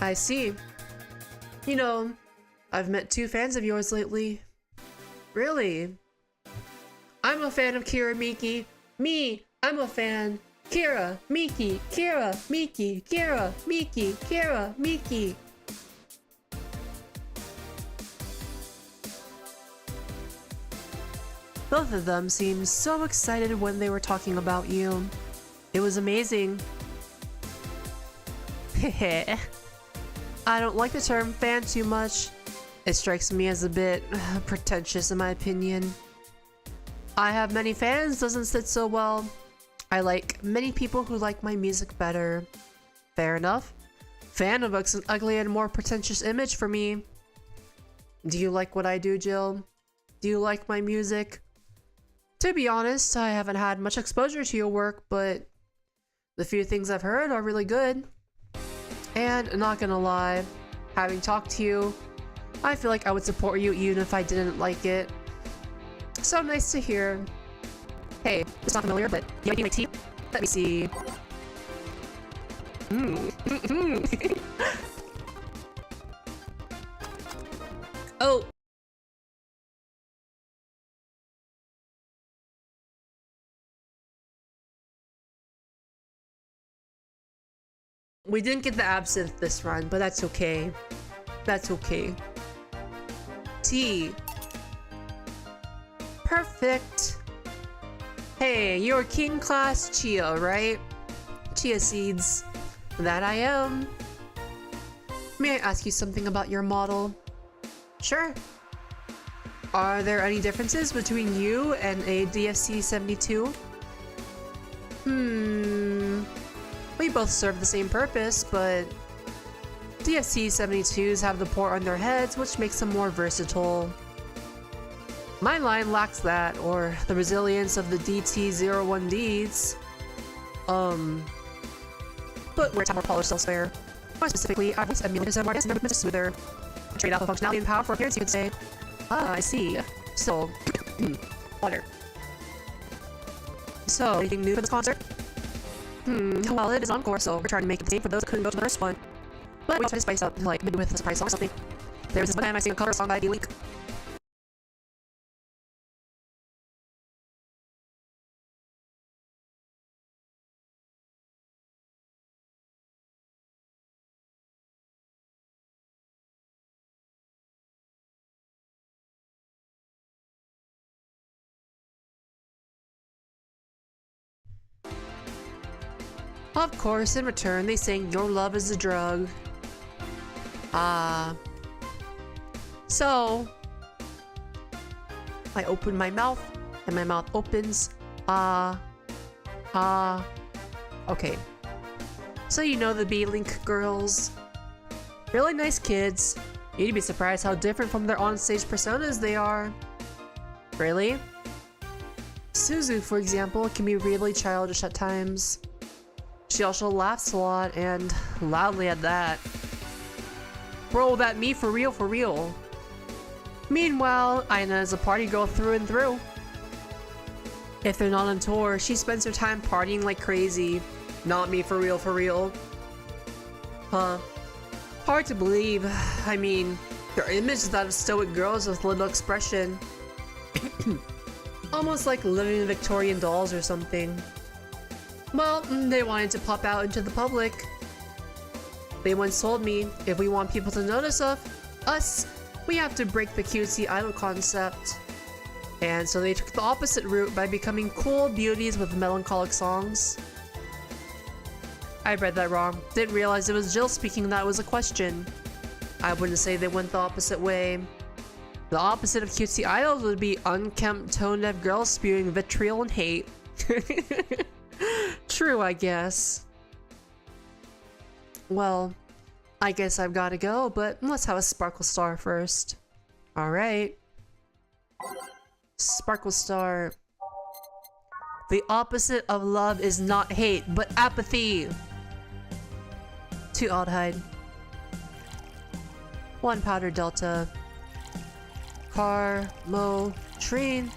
I see. You know, I've met 2 fans of yours lately. Really? I'm a fan of Kira Miki. Me, I'm a fan. Kira, Miki, Kira, Miki, Kira, Miki, Kira, Miki. Both of them seemed so excited when they were talking about you. It was amazing. Heh. I don't like the term fan too much. It strikes me as a bit pretentious in my opinion. I have many fans doesn't sit so well. I like many people who like my music better. Fair enough. Fan evokes an ugly and more pretentious image for me. Do you like what I do, Jill? Do you like my music? To be honest, I haven't had much exposure to your work, but the few things I've heard are really good. And not gonna lie, having talked to you, I feel like I would support you even if I didn't like it. So nice to hear. Hey, it's not familiar, but you might make tea? Let me see. Oh! We didn't get the absinthe this run, but that's okay. That's okay. Tea. Perfect. Hey, you're King Class Chia, right? Chia seeds. That I am. May I ask you something about your model? Sure. Are there any differences between you and a DSC-72? We both serve the same purpose, but DSC-72s have the port on their heads, which makes them more versatile. My line lacks that, or the resilience of the DT-01Ds. But where it's more polished elsewhere. More specifically, I've always emulated some artists and never been smoother. Trade out the functionality and power for appearance, you could say. Ah, I see. So, water. So, anything new for this concert? Well, it is encore, so we're trying to make it the same for those who couldn't go to the first one. But we also try to spice up, like, maybe with a surprise song or something. There was this one time I sang a cover song by V-Link. Of course, in return, they sang Your Love is a Drug. So, I open my mouth, and my mouth opens. Okay. So you know the B-Link girls. Really nice kids. You'd be surprised how different from their onstage personas they are. Really? Suzu, for example, can be really childish at times. She also laughs a lot, and loudly at that. Bro, that me for real, for real. Meanwhile, Aina is a party girl through and through. If they're not on tour, she spends her time partying like crazy. Not me for real, for real. Huh. Hard to believe. I mean, their image is that of stoic girls with little expression. Almost like living Victorian dolls or something. Well, they wanted to pop out into the public. They once told me, if we want people to notice us, we have to break the cutesy idol concept. And so they took the opposite route by becoming cool beauties with melancholic songs. I read that wrong. Didn't realize it was Jill speaking, that was a question. I wouldn't say they went the opposite way. The opposite of cutesy idols would be unkempt, tone-deaf girls spewing vitriol and hate. True, I guess. Well, I guess I've gotta go, but let's have a Sparkle Star first. Alright. Sparkle Star. The opposite of love is not hate, but apathy. 2 Aldhyde. 1 Powder Delta. Car, Mo, Trine.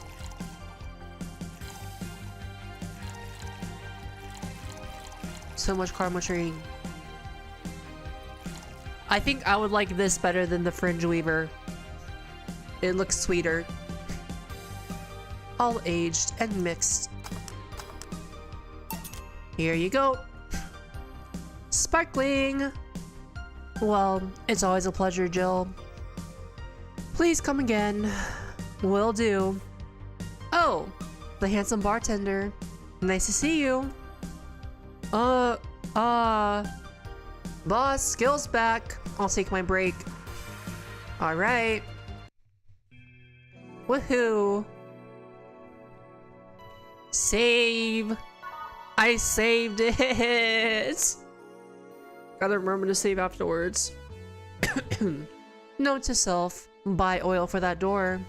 So much Car, Mo, Trine. I think I would like this better than the Fringe Weaver. It looks sweeter. All aged and mixed. Here you go. Sparkling! Well, it's always a pleasure, Jill. Please come again. Will do. Oh, the handsome bartender. Nice to see you. Boss, skills back. I'll take my break. Alright. Woohoo. Save. I saved it. Gotta remember to save afterwards. Note to self. Buy oil for that door.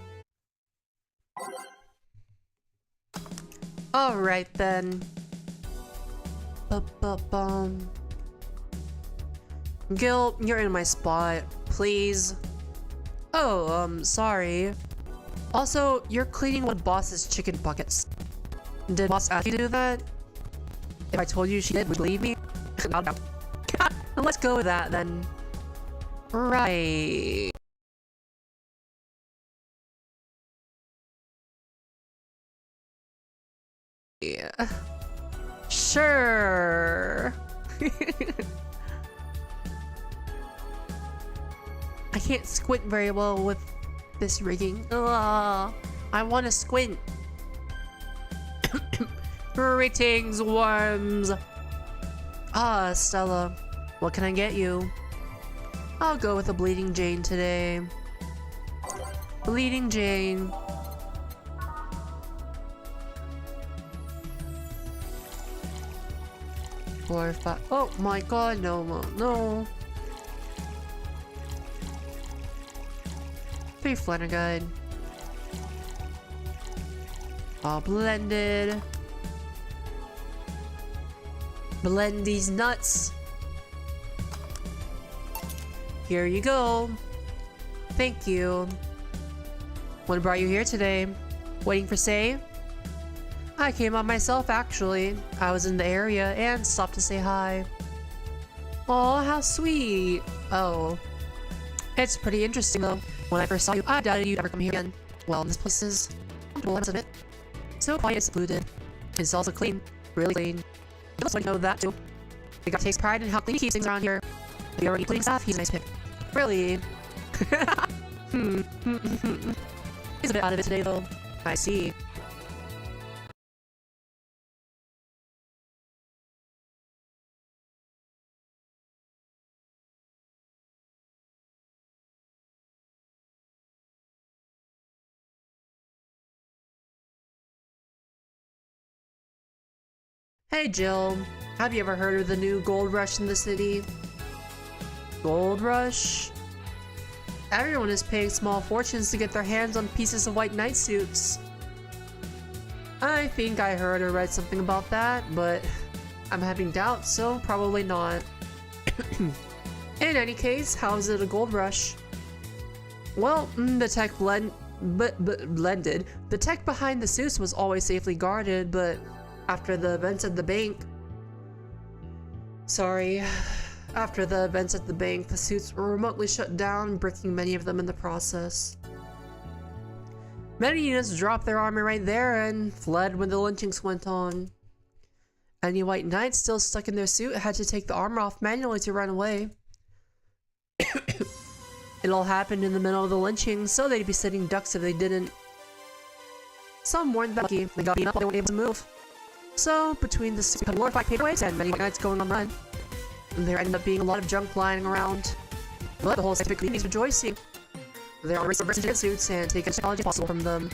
Alright then. Ba-ba-bum. Gil, you're in my spot. Please. Oh, sorry. Also, you're cleaning with Boss's chicken buckets. Did Boss ask you to do that? If I told you she did, would you believe me? No. Let's go with that then. Right. Yeah. Sure. I can't squint very well with this rigging. Ugh, I want to squint. Greetings, worms. Ah, Stella. What can I get you? I'll go with a Bleeding Jane today. Bleeding Jane. Four, five. Oh my god, no, no. 3 Flanner Guide. All blended. Blend these nuts. Here you go. Thank you. What brought you here today? Waiting for Say? I came on myself, actually. I was in the area and stopped to say hi. Aw, how sweet. Oh. It's pretty interesting, though. When I first saw you, I doubted you'd ever come here again. Well, this place is comfortable, isn't it? So quiet and secluded. It's also clean. Really clean. You also know that, too. The guy takes pride in how clean he keeps things around here. If you already cleaning stuff, he's a nice pick. Really? He's a bit out of it today, though. I see. Hey Jill, have you ever heard of the new gold rush in the city? Gold rush? Everyone is paying small fortunes to get their hands on pieces of white knight suits. I think I heard or read something about that, but I'm having doubts, so probably not. In any case, how is it a gold rush? Well, the tech blended. The tech behind the suits was always safely guarded, but after the events at the bank, the suits were remotely shut down, breaking many of them in the process. Many units dropped their armor right there and fled when the lynchings went on. Any white knights still stuck in their suit had to take the armor off manually to run away. It all happened in the middle of the lynching, so they'd be sitting ducks if they didn't. Some weren't that lucky. They got beaten up while they weren't able to move. So, between the glorified paperweights and many white knights going on the run, there ended up being a lot of junk lying around. But the whole scientific community is rejoicing. They're always reversing suits and take as technology possible from them.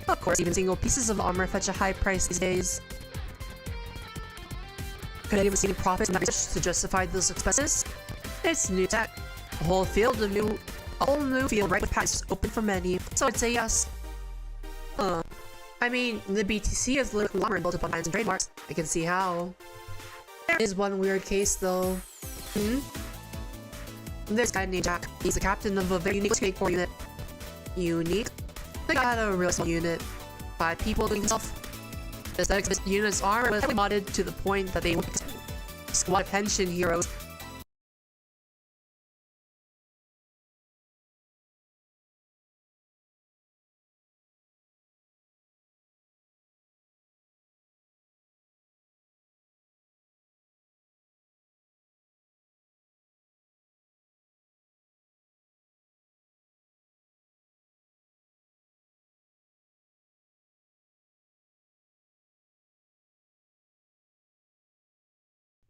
Of course, even single pieces of armor fetch a high price these days. Could anyone see any profits in that research to justify those expenses? It's new tech. A whole new field right with patents open for many, so I'd say yes. I mean, the BTC is literally armor built upon patents and trademarks. I can see how. There is one weird case though. There's a guy named Jack. He's the captain of a very unique Skate Corps unit. Unique? The guy had a real small unit. 5 people doing himself. The aesthetics of his units are heavily modded to the point that they would squad of henshin heroes.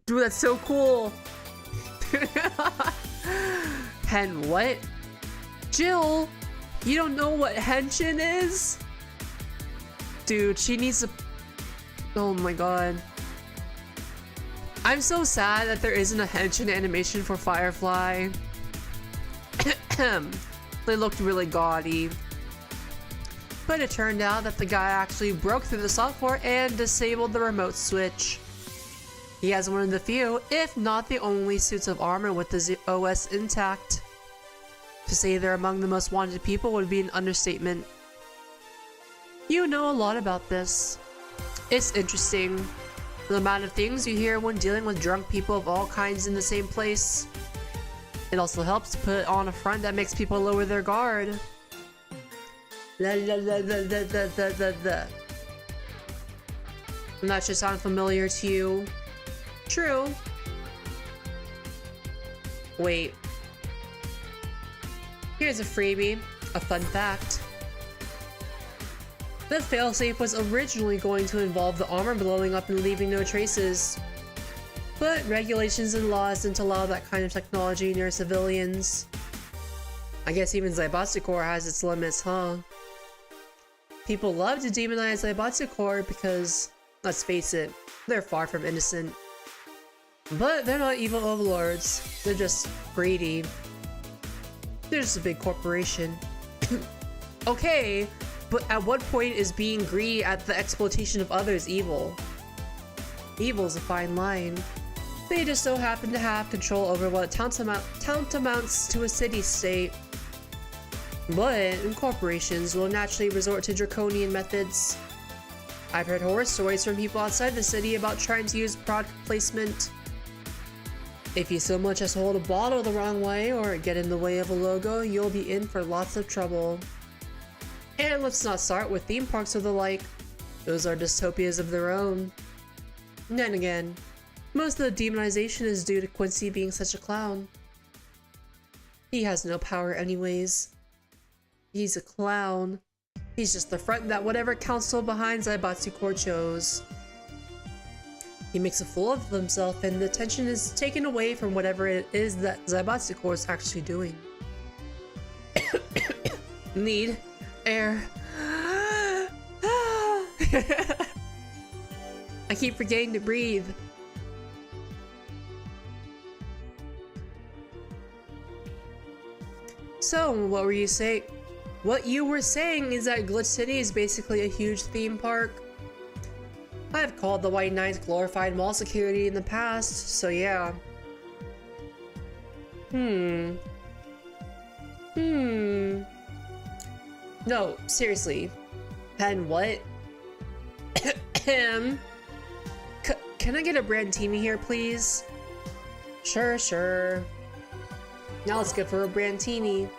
Dude, that's so cool! Hen what? Jill! You don't know what henshin is? Dude, she needs to... Oh my god. I'm so sad that there isn't a henshin animation for Firefly. They looked really gaudy. But it turned out that the guy actually broke through the software and disabled the remote switch. He has one of the few, if not the only, suits of armor with the OS intact. To say they're among the most wanted people would be an understatement. You know a lot about this. It's interesting, the amount of things you hear when dealing with drunk people of all kinds in the same place. It also helps to put on a front that makes people lower their guard. And that should sound familiar to you. True. Wait. Here's a freebie. A fun fact. The failsafe was originally going to involve the armor blowing up and leaving no traces. But regulations and laws didn't allow that kind of technology near civilians. I guess even Zaibatsu Corps has its limits, huh? People love to demonize Zaibatsu Corps because, let's face it, they're far from innocent. But they're not evil overlords, they're just greedy. They're just a big corporation. Okay, but at what point is being greedy at the exploitation of others evil? Evil's a fine line. They just so happen to have control over what amounts to a city-state. But corporations will naturally resort to draconian methods. I've heard horror stories from people outside the city about trying to use product placement. If you so much as hold a bottle the wrong way or get in the way of a logo, you'll be in for lots of trouble. And let's not start with theme parks or the like. Those are dystopias of their own. And then again, most of the demonization is due to Quincy being such a clown. He has no power anyways. He's a clown. He's just the front that whatever council behind Zaibatsu Corps chose. He makes a fool of himself and the attention is taken away from whatever it is that Zaibatsu Corps is actually doing. Need air. I keep forgetting to breathe. So, what were you saying? What you were saying is that Glitch City is basically a huge theme park. I've called the White Knights glorified mall security in the past, so yeah. No, seriously. And what? Can I get a Brandtini here, please? Sure. Now let's go for a Brandtini.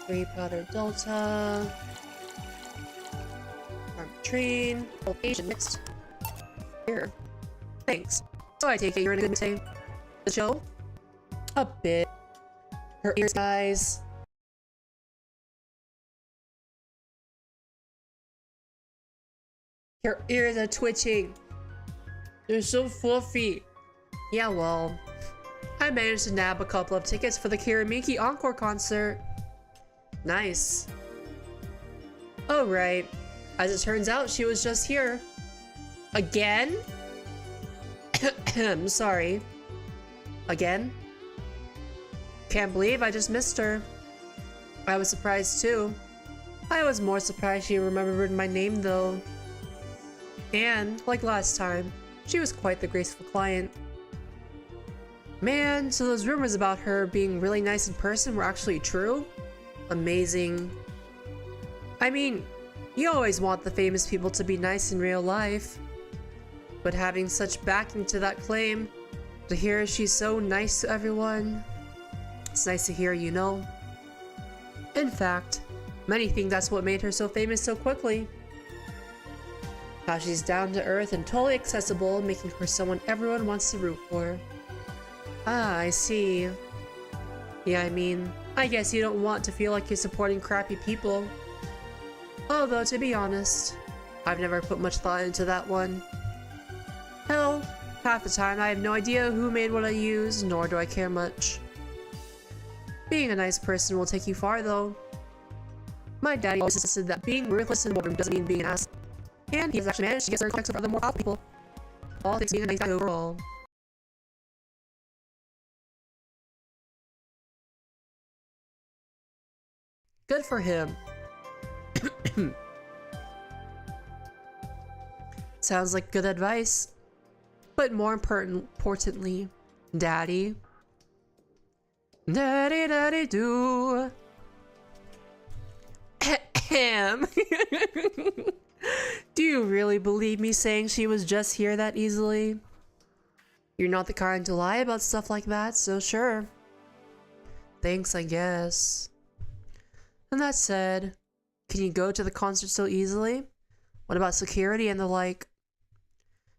Three powder delta. Arm train. Asian mixed. Here. Thanks. So I take it you're in a good mood today. The show? A bit. Her ears, guys. Your ears are twitching. They're so fluffy. Yeah, well, I managed to nab a couple of tickets for the Kiramiki Encore concert. Nice. Oh, right. As it turns out, she was just here. Again? I'm sorry. Again? Can't believe I just missed her. I was surprised too. I was more surprised she remembered my name though. And, like last time, she was quite the graceful client. Man, so those rumors about her being really nice in person were actually true? Amazing. I mean, you always want the famous people to be nice in real life. But having such backing to that claim, to hear she's so nice to everyone, it's nice to hear, you know? In fact, many think that's what made her so famous so quickly. How she's down to earth and totally accessible, making her someone everyone wants to root for. Ah, I see. Yeah, I mean, I guess you don't want to feel like you're supporting crappy people. Although, to be honest, I've never put much thought into that one. Hell, half the time I have no idea who made what I use, nor do I care much. Being a nice person will take you far, though. My daddy always insisted that being ruthless and warm doesn't mean being an ass. And he has actually managed to get certain respect over other more powerful people. All thanks to being a nice guy overall. Good for him. Sounds like good advice. But more importantly, Daddy. Daddy, daddy, do. Ahem. Do you really believe me saying she was just here that easily? You're not the kind to lie about stuff like that, so sure. Thanks, I guess. And that said, can you go to the concert so easily? What about security and the like?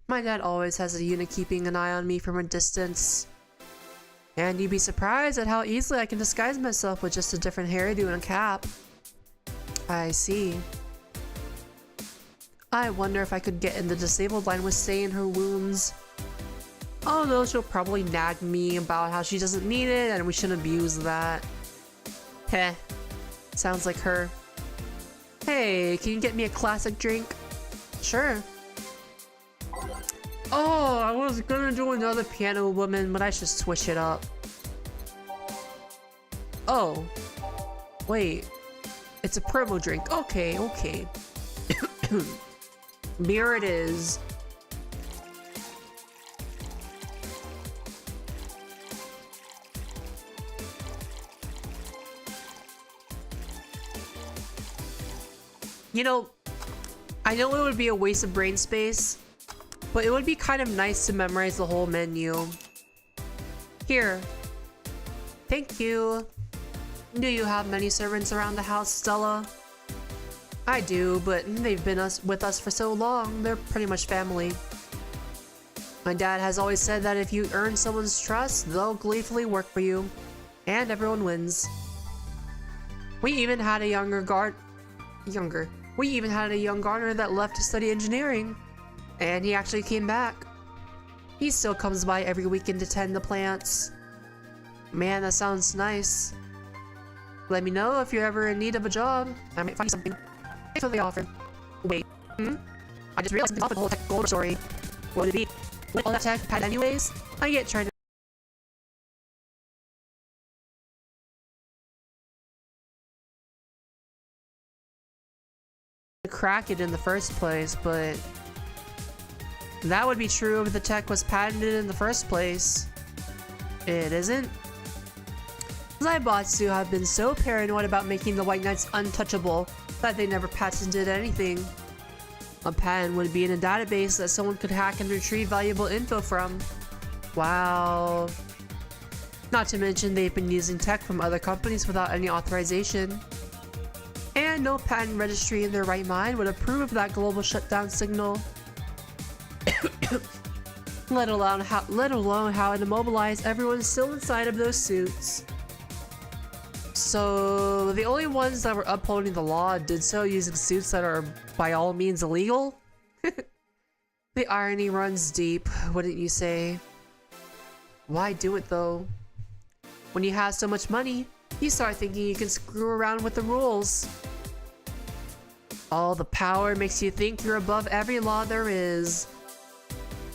My dad always has a unit keeping an eye on me from a distance. And you'd be surprised at how easily I can disguise myself with just a different hairdo and a cap. I see. I wonder if I could get in the disabled line with staying her wounds. Although she'll probably nag me about how she doesn't need it and we shouldn't abuse that. Heh. Sounds like her. Hey, can you get me a classic drink? Sure. Oh, I was gonna do another piano woman, but I should switch it up. Oh. Wait. It's a promo drink. Okay, okay. Beer it is. You know, I know it would be a waste of brain space, but it would be kind of nice to memorize the whole menu. Here. Thank you. Do you have many servants around the house, Stella? I do, but they've been with us for so long, they're pretty much family. My dad has always said that if you earn someone's trust, they'll gleefully work for you. And everyone wins. We even had a young gardener that left to study engineering. And he actually came back. He still comes by every weekend to tend the plants. Man, that sounds nice. Let me know if you're ever in need of a job. I might find you something. Thanks for the offer. Wait, I just realized something off with the whole tech gold story. What would it be? What all that tech had anyways? I get trying to crack it in the first place, but that would be true if the tech was patented in the first place. It isn't? Zaibatsu have been so paranoid about making the White Knights untouchable that they never patented anything. A patent would be in a database that someone could hack and retrieve valuable info from. Wow. Not to mention they've been using tech from other companies without any authorization. And no patent registry in their right mind would approve of that global shutdown signal. let alone how it immobilized everyone still inside of those suits. So the only ones that were upholding the law did so using suits that are by all means illegal? The irony runs deep, wouldn't you say? Why do it though? When you have so much money, you start thinking you can screw around with the rules. All the power makes you think you're above every law there is.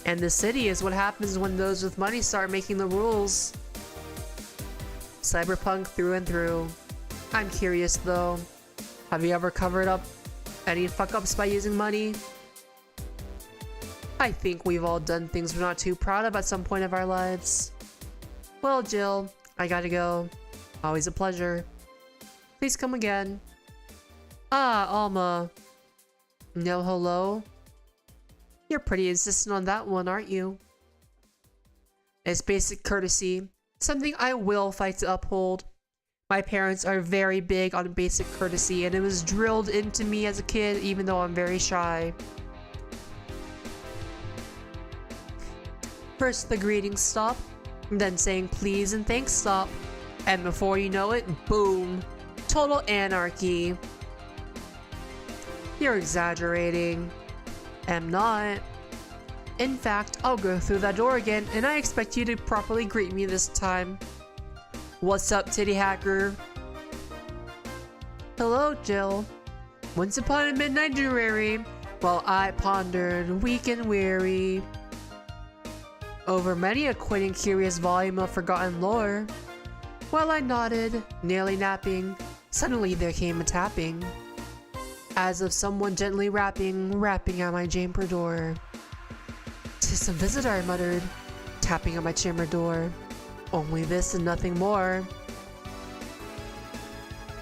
And the city is what happens when those with money start making the rules. Cyberpunk through and through. I'm curious though, have you ever covered up any fuck-ups by using money? I think we've all done things we're not too proud of at some point of our lives. Well, Jill, I gotta go. Always a pleasure. Please come again. Ah, Alma. No hello? You're pretty insistent on that one, aren't you? It's basic courtesy. Something I will fight to uphold. My parents are very big on basic courtesy, and it was drilled into me as a kid, even though I'm very shy. First the greetings stop, then saying please and thanks stop, and before you know it, boom, total anarchy. You're exaggerating. Am not. In fact, I'll go through that door again, and I expect you to properly greet me this time. What's up, titty hacker? Hello, Jill. Once upon a midnight dreary, while I pondered, weak and weary, over many a quaint and curious volume of forgotten lore. While I nodded, nearly napping, suddenly there came a tapping, as of someone gently rapping at my chamber door. "'Tis a visitor," I muttered, tapping at my chamber door. "Only this and nothing more."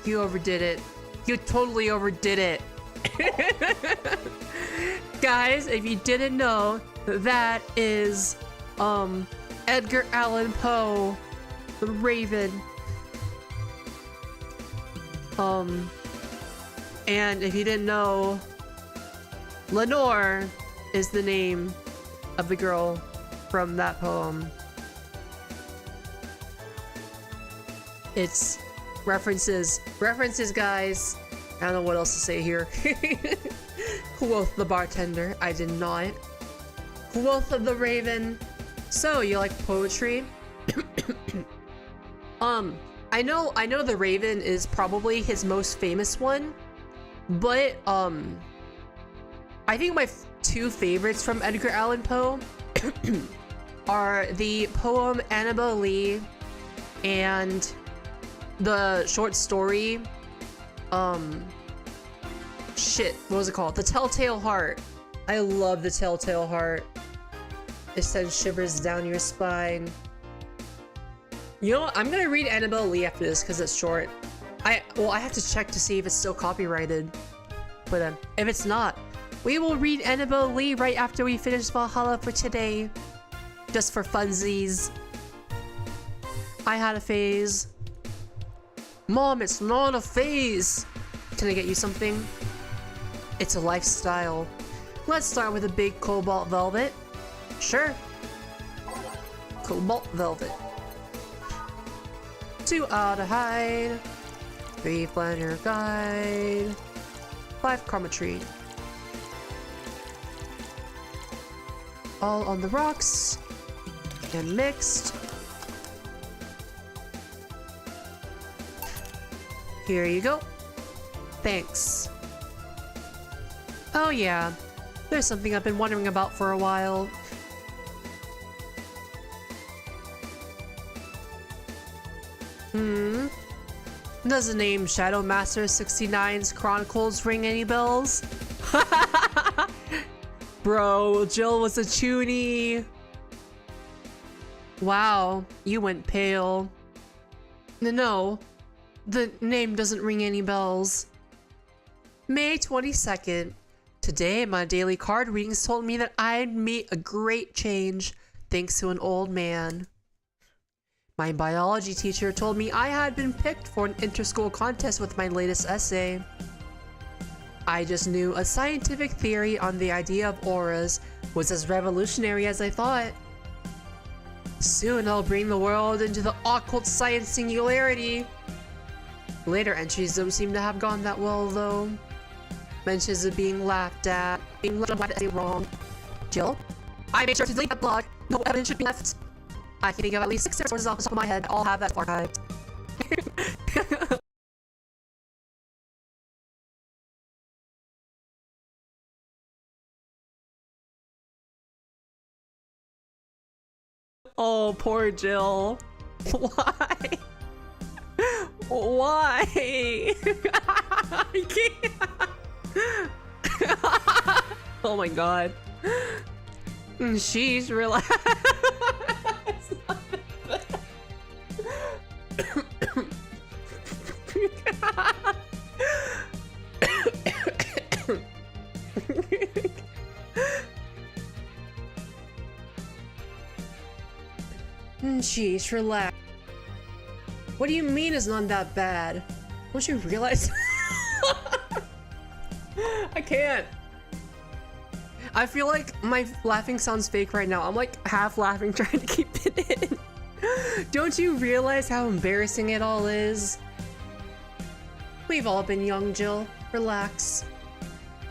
You overdid it. You totally overdid it. Guys, if you didn't know, that is Edgar Allan Poe, the Raven. And if you didn't know, Lenore is the name of the girl from that poem. It's references, guys. I don't know what else to say here. Quoth the bartender. I did not. Quoth the Raven. So, you like poetry? I know the Raven is probably his most famous one, but I think my two favorites from Edgar Allan Poe are the poem Annabel Lee and the short story shit, what was it called? The Telltale Heart. I love The Telltale Heart. It sends shivers down your spine. You know what? I'm gonna read Annabel Lee after this because it's short. I have to check to see if it's still copyrighted. But if it's not, we will read Annabel Lee right after we finish Valhalla for today. Just for funsies. I had a phase. Mom, it's not a phase! Can I get you something? It's a lifestyle. Let's start with a big cobalt velvet. Sure. Cobalt velvet. 2 out of hide. 3 flanner guide. 5 chrometry. All on the rocks. And mixed. Here you go. Thanks. Oh yeah, there's something I've been wondering about for a while. Does the name Shadowmaster 69's Chronicles ring any bells? Bro, Jill was a chunie. Wow, you went pale. No, the name doesn't ring any bells. May 22nd. Today, my daily card readings told me that I'd meet a great change thanks to an old man. My biology teacher told me I had been picked for an inter-school contest with my latest essay. I just knew a scientific theory on the idea of auras was as revolutionary as I thought. Soon I'll bring the world into the occult science singularity. Later entries don't seem to have gone that well though. Mentions of being laughed at, being wrong, Jill. I made sure to delete that blog. No evidence should be left. I can think of at least 6 sources off the top of my head. All have that archived. Oh, poor Jill. Why? Why? I can't. Oh my god. She's relaxed. Jeez, relax. What do you mean it's not that bad? Don't you realize? I can't. I feel like my laughing sounds fake right now. I'm like half laughing trying to keep it in. Don't you realize how embarrassing it all is? We've all been young, Jill. Relax.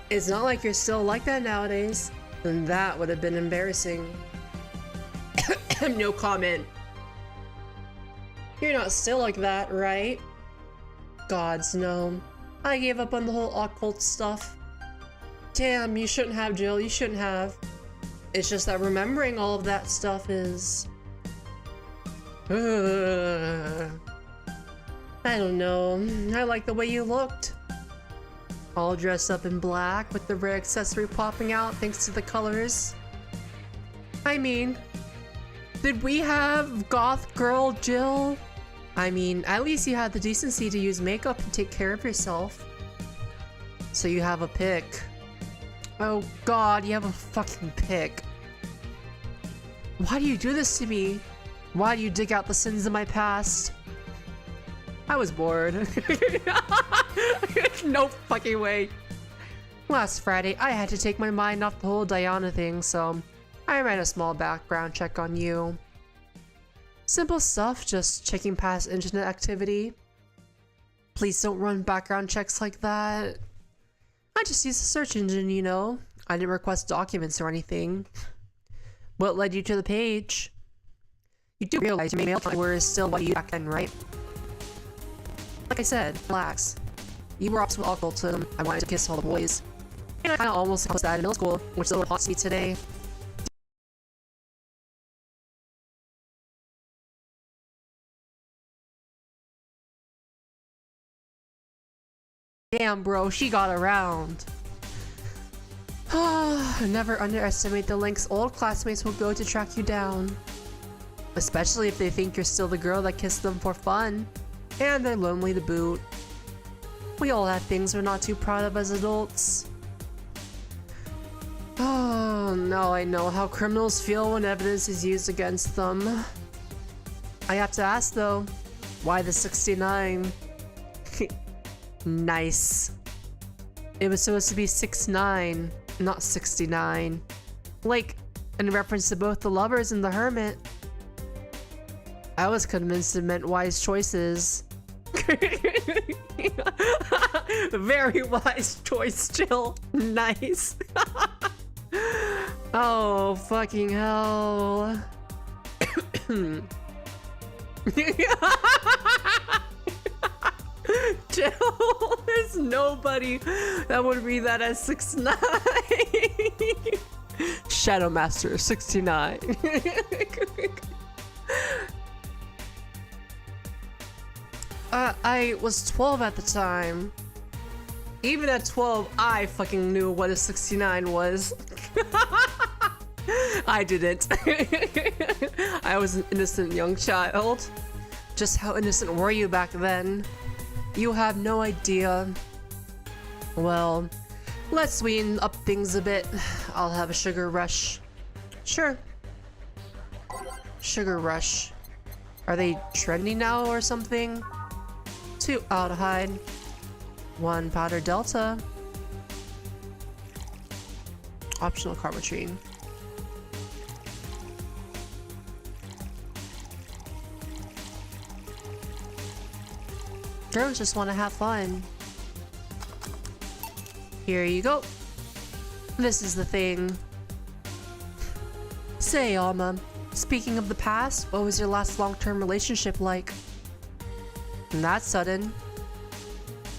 It's not like you're still like that nowadays. And that would have been embarrassing. No comment. You're not still like that, right? Gods, no. I gave up on the whole occult stuff. Damn, you shouldn't have, Jill. You shouldn't have. It's just that remembering all of that stuff is... I don't know. I like the way you looked. All dressed up in black with the rare accessory popping out thanks to the colors. I mean, did we have goth girl Jill? I mean, at least you had the decency to use makeup and take care of yourself. So you have a pick. Oh god, you have a fucking pick. Why do you do this to me? Why do you dig out the sins of my past? I was bored. No fucking way. Last Friday, I had to take my mind off the whole Diana thing, so I ran a small background check on you. Simple stuff, just checking past internet activity. Please don't run background checks like that. I just used a search engine, you know. I didn't request documents or anything. What led you to the page? You do realize your mail were still what you back then, right? Like I said, relax. You were obsessed with occultism. I wanted to kiss all the boys. And I kinda almost accomplished that in middle school, which still haunts me today. Damn, bro, she got around. Never underestimate the lengths old classmates will go to track you down. Especially if they think you're still the girl that kissed them for fun. And they're lonely to boot. We all have things we're not too proud of as adults. Oh, now I know how criminals feel when evidence is used against them. I have to ask though, why the 69? Nice. It was supposed to be 6'9", not 69. Like, in reference to both the lovers and the hermit. I was convinced it meant wise choices. Very wise choice, Jill. Nice. Oh, fucking hell. Jill, there's nobody that would read that as 6'9". Shadow Master 69. I was 12 at the time. Even at 12, I fucking knew what a 69 was. I didn't. I was an innocent young child. Just how innocent were you back then? You have no idea. Well, let's sweeten up things a bit. I'll have a sugar rush. Sure. Sugar rush. Are they trendy now or something? 2 aldehyde. 1 powder delta. Optional carbotrine. Girls just want to have fun. Here you go. This is the thing. Say, Alma, speaking of the past, what was your last long-term relationship like? Not sudden.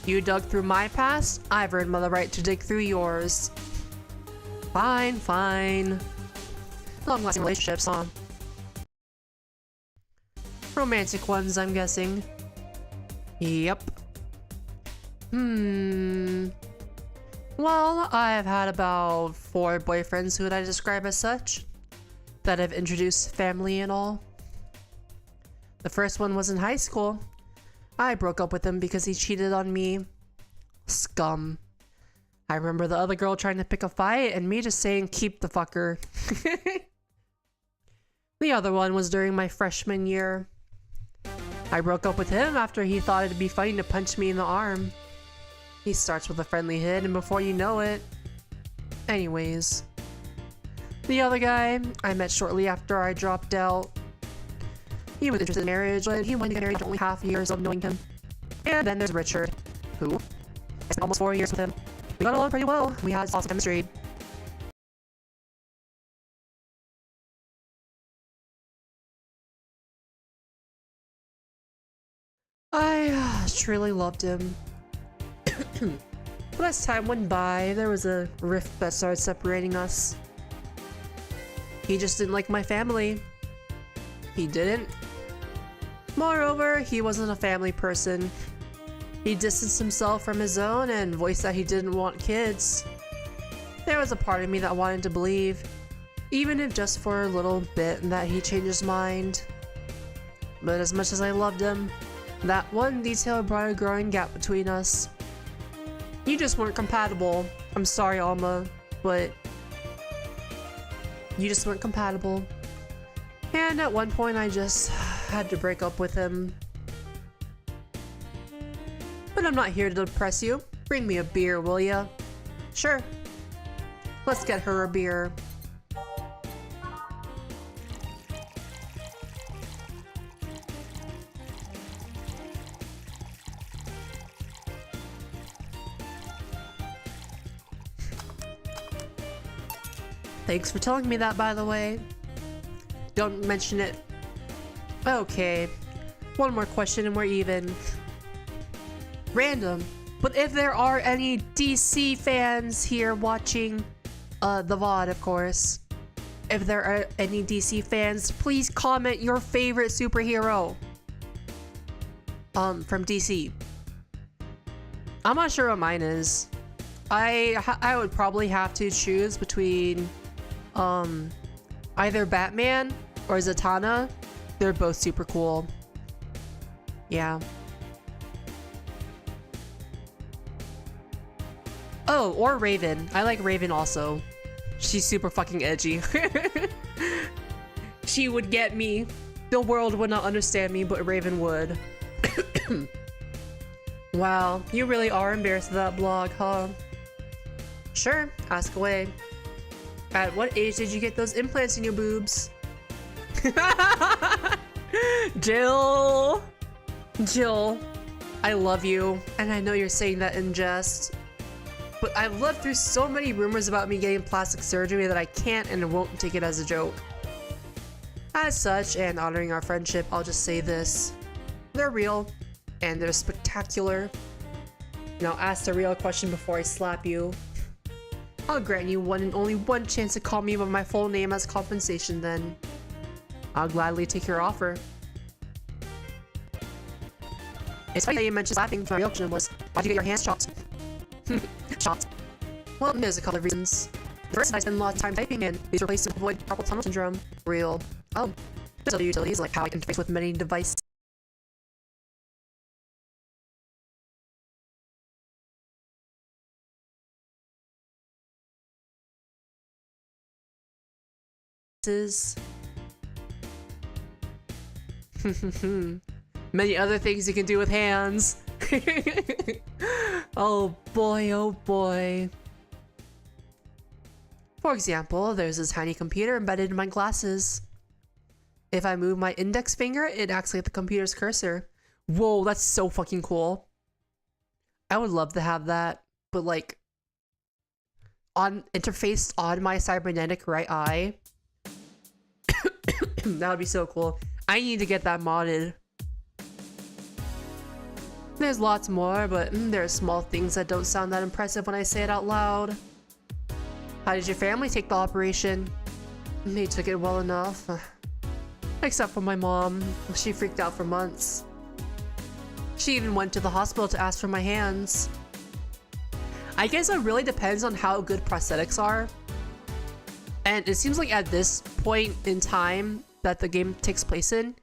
You dug through my past, I've earned the right to dig through yours. Fine, fine. Long-lasting relationships, huh? Romantic ones, I'm guessing. Yep. Well, I've had about 4 boyfriends who would I describe as such, that have introduced family and all. The first one was in high school. I broke up with him because he cheated on me. Scum. I remember the other girl trying to pick a fight and me just saying, keep the fucker. The other one was during my freshman year. I broke up with him after he thought it'd be funny to punch me in the arm. He starts with a friendly hit and before you know it... Anyways. The other guy I met shortly after I dropped out. He was interested in marriage, but he wanted to get married after only half years of knowing him. And then there's Richard, who I spent almost 4 years with him. We got along pretty well. We had awesome chemistry. I truly loved him. But as time went by, there was a rift that started separating us. He just didn't like my family. He didn't. Moreover, he wasn't a family person. He distanced himself from his own and voiced that he didn't want kids. There was a part of me that wanted to believe, even if just for a little bit, that he changed his mind. But as much as I loved him, that one detail brought a growing gap between us. You just weren't compatible. I'm sorry, Alma, but you just weren't compatible. And at one point I just had to break up with him. But I'm not here to depress you. Bring me a beer, will ya? Sure. Let's get her a beer. Thanks for telling me that, by the way. Don't mention it. Okay. One more question and we're even. Random. But if there are any DC fans here watching the VOD, of course. If there are any DC fans, please comment your favorite superhero. From DC. I'm not sure what mine is. I would probably have to choose between either Batman or Zatanna. They're both super cool. Yeah. Oh, or Raven. I like Raven also. She's super fucking edgy. She would get me. The world would not understand me, but Raven would. Wow, you really are embarrassed of that blog, huh? Sure, ask away. At what age did you get those implants in your boobs? Jill! Jill, I love you, and I know you're saying that in jest. But I've lived through so many rumors about me getting plastic surgery that I can't and won't take it as a joke. As such, and honoring our friendship, I'll just say this. They're real, and they're spectacular. Now ask the real question before I slap you. I'll grant you one and only one chance to call me by my full name as compensation then. I'll gladly take your offer. It's funny that you mentioned slapping. My real question was, why'd you get your hands chopped? Chopped. Well, there's a couple of reasons. The first, I spend a lot of time typing and these are placed to avoid carpal tunnel syndrome. Real. Oh. There's other utilities like how I can interface with many devices. Many other things you can do with hands. Oh boy, oh boy. For example, there's this tiny computer embedded in my glasses. If I move my index finger, it acts like the computer's cursor. Whoa, that's so fucking cool. I would love to have that, but like on interfaced on my cybernetic right eye. That would be so cool. I need to get that modded. There's lots more, but there are small things that don't sound that impressive when I say it out loud. How did your family take the operation? They took it well enough. Except for my mom. She freaked out for months. She even went to the hospital to ask for my hands. I guess it really depends on how good prosthetics are. And it seems like at this point in time that the game takes place in,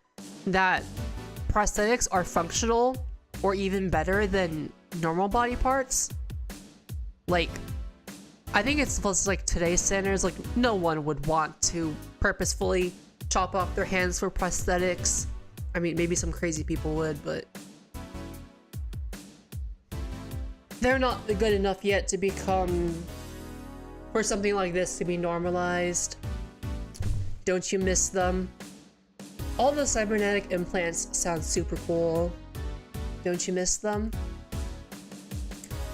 that prosthetics are functional or even better than normal body parts. Like, I think it's plus like today's standards, like no one would want to purposefully chop off their hands for prosthetics. I mean, maybe some crazy people would, but they're not good enough yet to become, for something like this to be normalized. Don't you miss them? All the cybernetic implants sound super cool. Don't you miss them?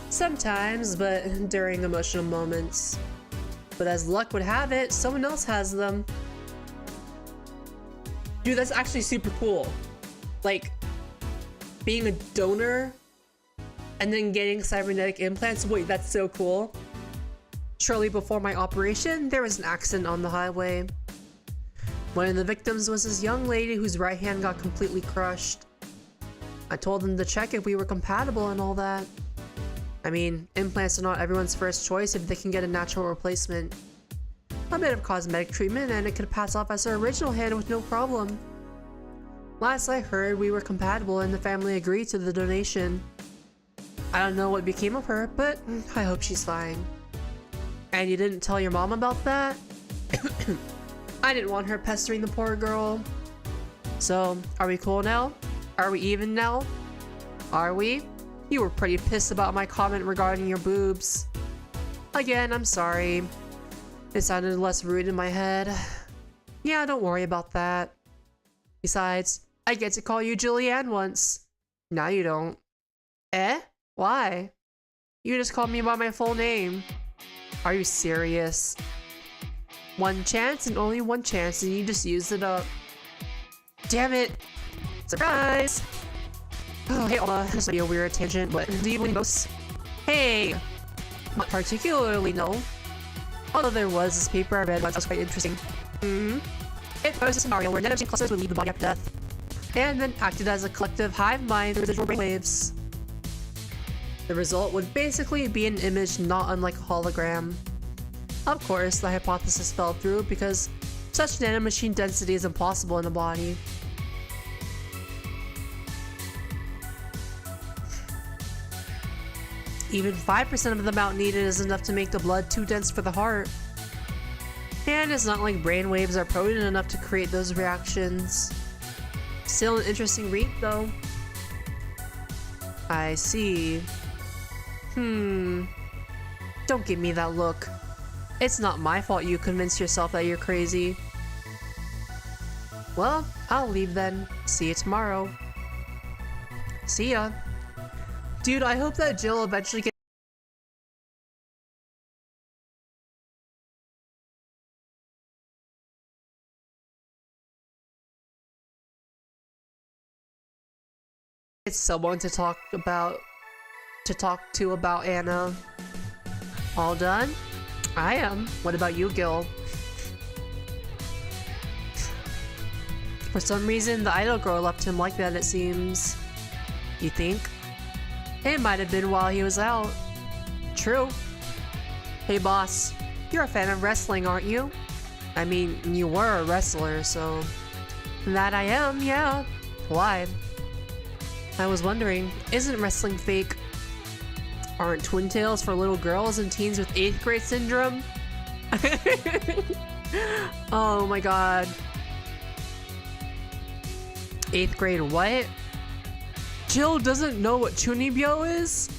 Sometimes, but during emotional moments. But as luck would have it, someone else has them. Dude, that's actually super cool. Like, being a donor and then getting cybernetic implants. Wait, that's so cool. Shortly before my operation, there was an accident on the highway. One of the victims was this young lady whose right hand got completely crushed. I told them to check if we were compatible and all that. I mean, implants are not everyone's first choice if they can get a natural replacement. A bit of cosmetic treatment and it could pass off as her original hand with no problem. Last I heard, we were compatible and the family agreed to the donation. I don't know what became of her, but I hope she's fine. And you didn't tell your mom about that? I didn't want her pestering the poor girl. So, are we cool now? Are we even now? Are we? You were pretty pissed about my comment regarding your boobs. Again, I'm sorry. It sounded less rude in my head. Yeah, don't worry about that. Besides, I get to call you Julianne once. Now you don't. Eh? Why? You just called me by my full name. Are you serious? One chance and only one chance and you just used it up. Damn it! Surprise! Oh, hey Alma, this might be a weird tangent, but do you believe ghosts? Hey! Not particularly, no. Although there was this paper I read that was quite interesting. It was a scenario where energy clusters would leave the body after death, and then acted as a collective hive mind through residual brainwaves. The result would basically be an image not unlike a hologram. Of course, the hypothesis fell through because such nanomachine density is impossible in a body. Even 5% of the amount needed is enough to make the blood too dense for the heart. And it's not like brainwaves are potent enough to create those reactions. Still an interesting read, though. I see. Don't give me that look. It's not my fault you convinced yourself that you're crazy. Well, I'll leave then. See you tomorrow. See ya. Dude, I hope that Jill eventually gets someone to talk to about Anna. All done? I am. What about you, Gil? For some reason, the idol girl left him like that, it seems. You think? It might have been while he was out. True. Hey boss, you're a fan of wrestling, aren't you? I mean, you were a wrestler, so... That I am, yeah. Why? I was wondering, isn't wrestling fake? Aren't twin tails for little girls and teens with 8th grade syndrome? Oh my god. 8th grade what? Jill doesn't know what Chunibyo is?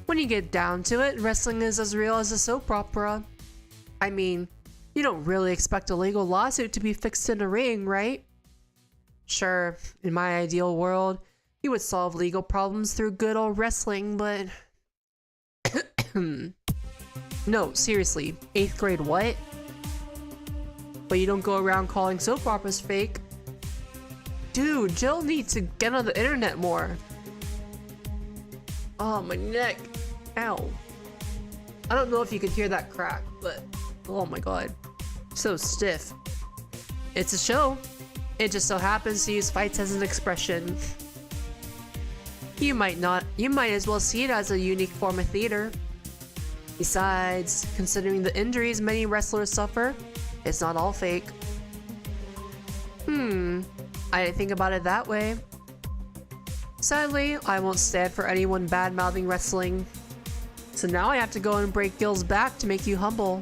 When you get down to it, wrestling is as real as a soap opera. I mean, you don't really expect a legal lawsuit to be fixed in a ring, right? Sure, in my ideal world, you would solve legal problems through good old wrestling, but... No, seriously, 8th grade what? but you don't go around calling soap operas fake. Dude, Jill needs to get on the internet more. Oh, my neck. Ow. I don't know if you could hear that crack, but oh my god. So stiff. It's a show. It just so happens to use fights as an expression. You might as well see it as a unique form of theater. Besides, considering the injuries many wrestlers suffer, it's not all fake. I didn't think about it that way. Sadly, I won't stand for anyone bad-mouthing wrestling. So now I have to go and break Gil's back to make you humble.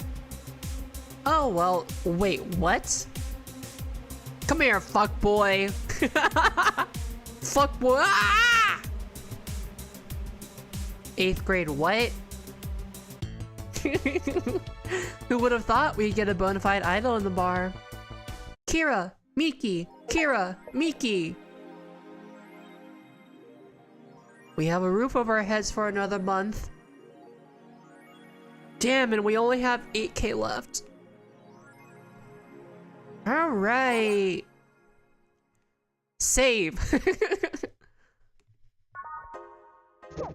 Oh well, wait, what? Come here, fuckboy. Fuckboy. Ah! 8th grade what? Who would have thought we'd get a bona fide idol in the bar? Kira, Miki, Kira, Miki. We have a roof over our heads for another month. Damn, and we only have 8K left. Alright. Save.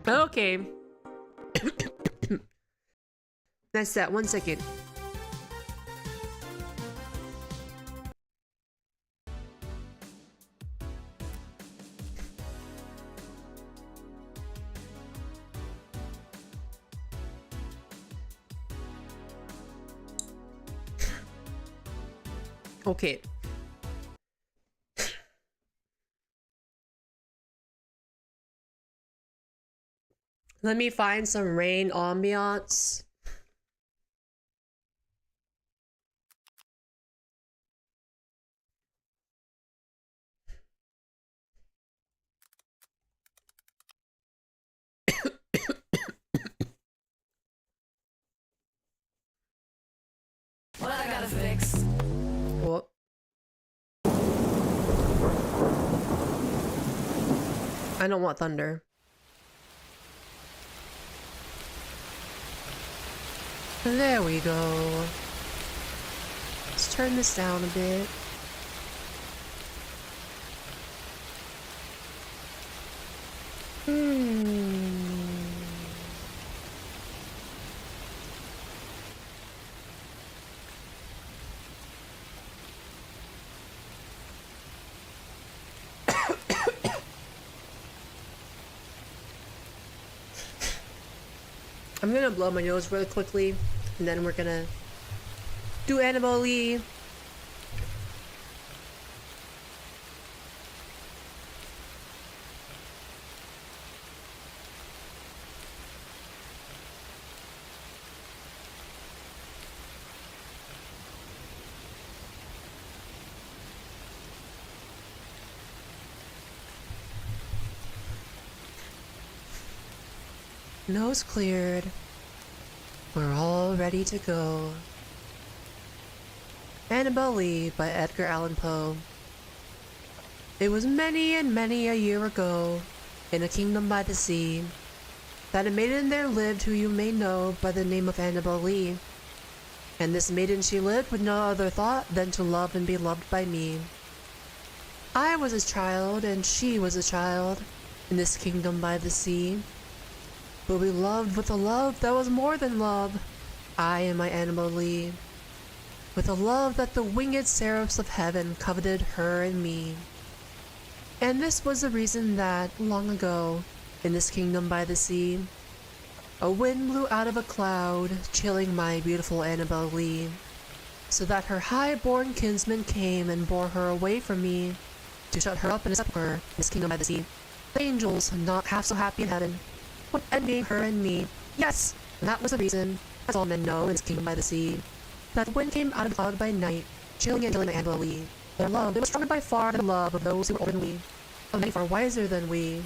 Okay. That's that. 1 second. Okay. Let me find some rain ambiance. What I gotta fix? What? I don't want thunder. There we go. Let's turn this down a bit. I'm gonna blow my nose really quickly, and then we're gonna do Annabelle Lee. Nose cleared. We're all ready to go. Annabelle Lee by Edgar Allan Poe. It was many and many a year ago, in a kingdom by the sea, that a maiden there lived who you may know by the name of Annabelle Lee. And this maiden she lived with no other thought than to love and be loved by me. I was a child and she was a child, in this kingdom by the sea. But we loved with a love that was more than love, I and my Annabelle Lee. With a love that the winged seraphs of heaven coveted her and me. And this was the reason that, long ago, in this kingdom by the sea, a wind blew out of a cloud, chilling my beautiful Annabelle Lee, so that her high-born kinsman came and bore her away from me, to shut her up in a sepulchre in this kingdom by the sea. The angels, not half so happy in heaven, would envy her and me. Yes! And that was the reason, as all men know in this kingdom by the sea, that the wind came out of the cloud by night, chilling and killing my Annabelle Lee. Their love, it was stronger by far than the love of those who were older than we, of many far wiser than we.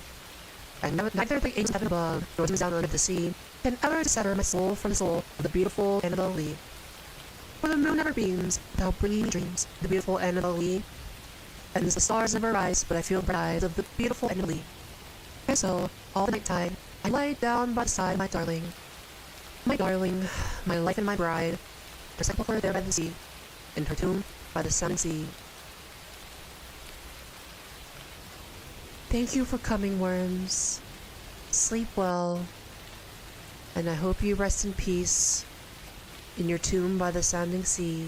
And neither the angels of heaven above, nor demons down under the sea, can ever dissever my soul from the soul of the beautiful Annabelle Lee. For the moon never beams without bringing me dreams, the beautiful Annabelle Lee. And the stars never rise, but I feel bright eyes of the beautiful Annabelle Lee. And so, all the night tide, I lie down by the side of my darling, my life and my bride, her sepulchre there by the sea. in her tomb by the sounding sea. Thank you for coming, worms. Sleep well, and I hope you rest in peace in your tomb by the sounding sea.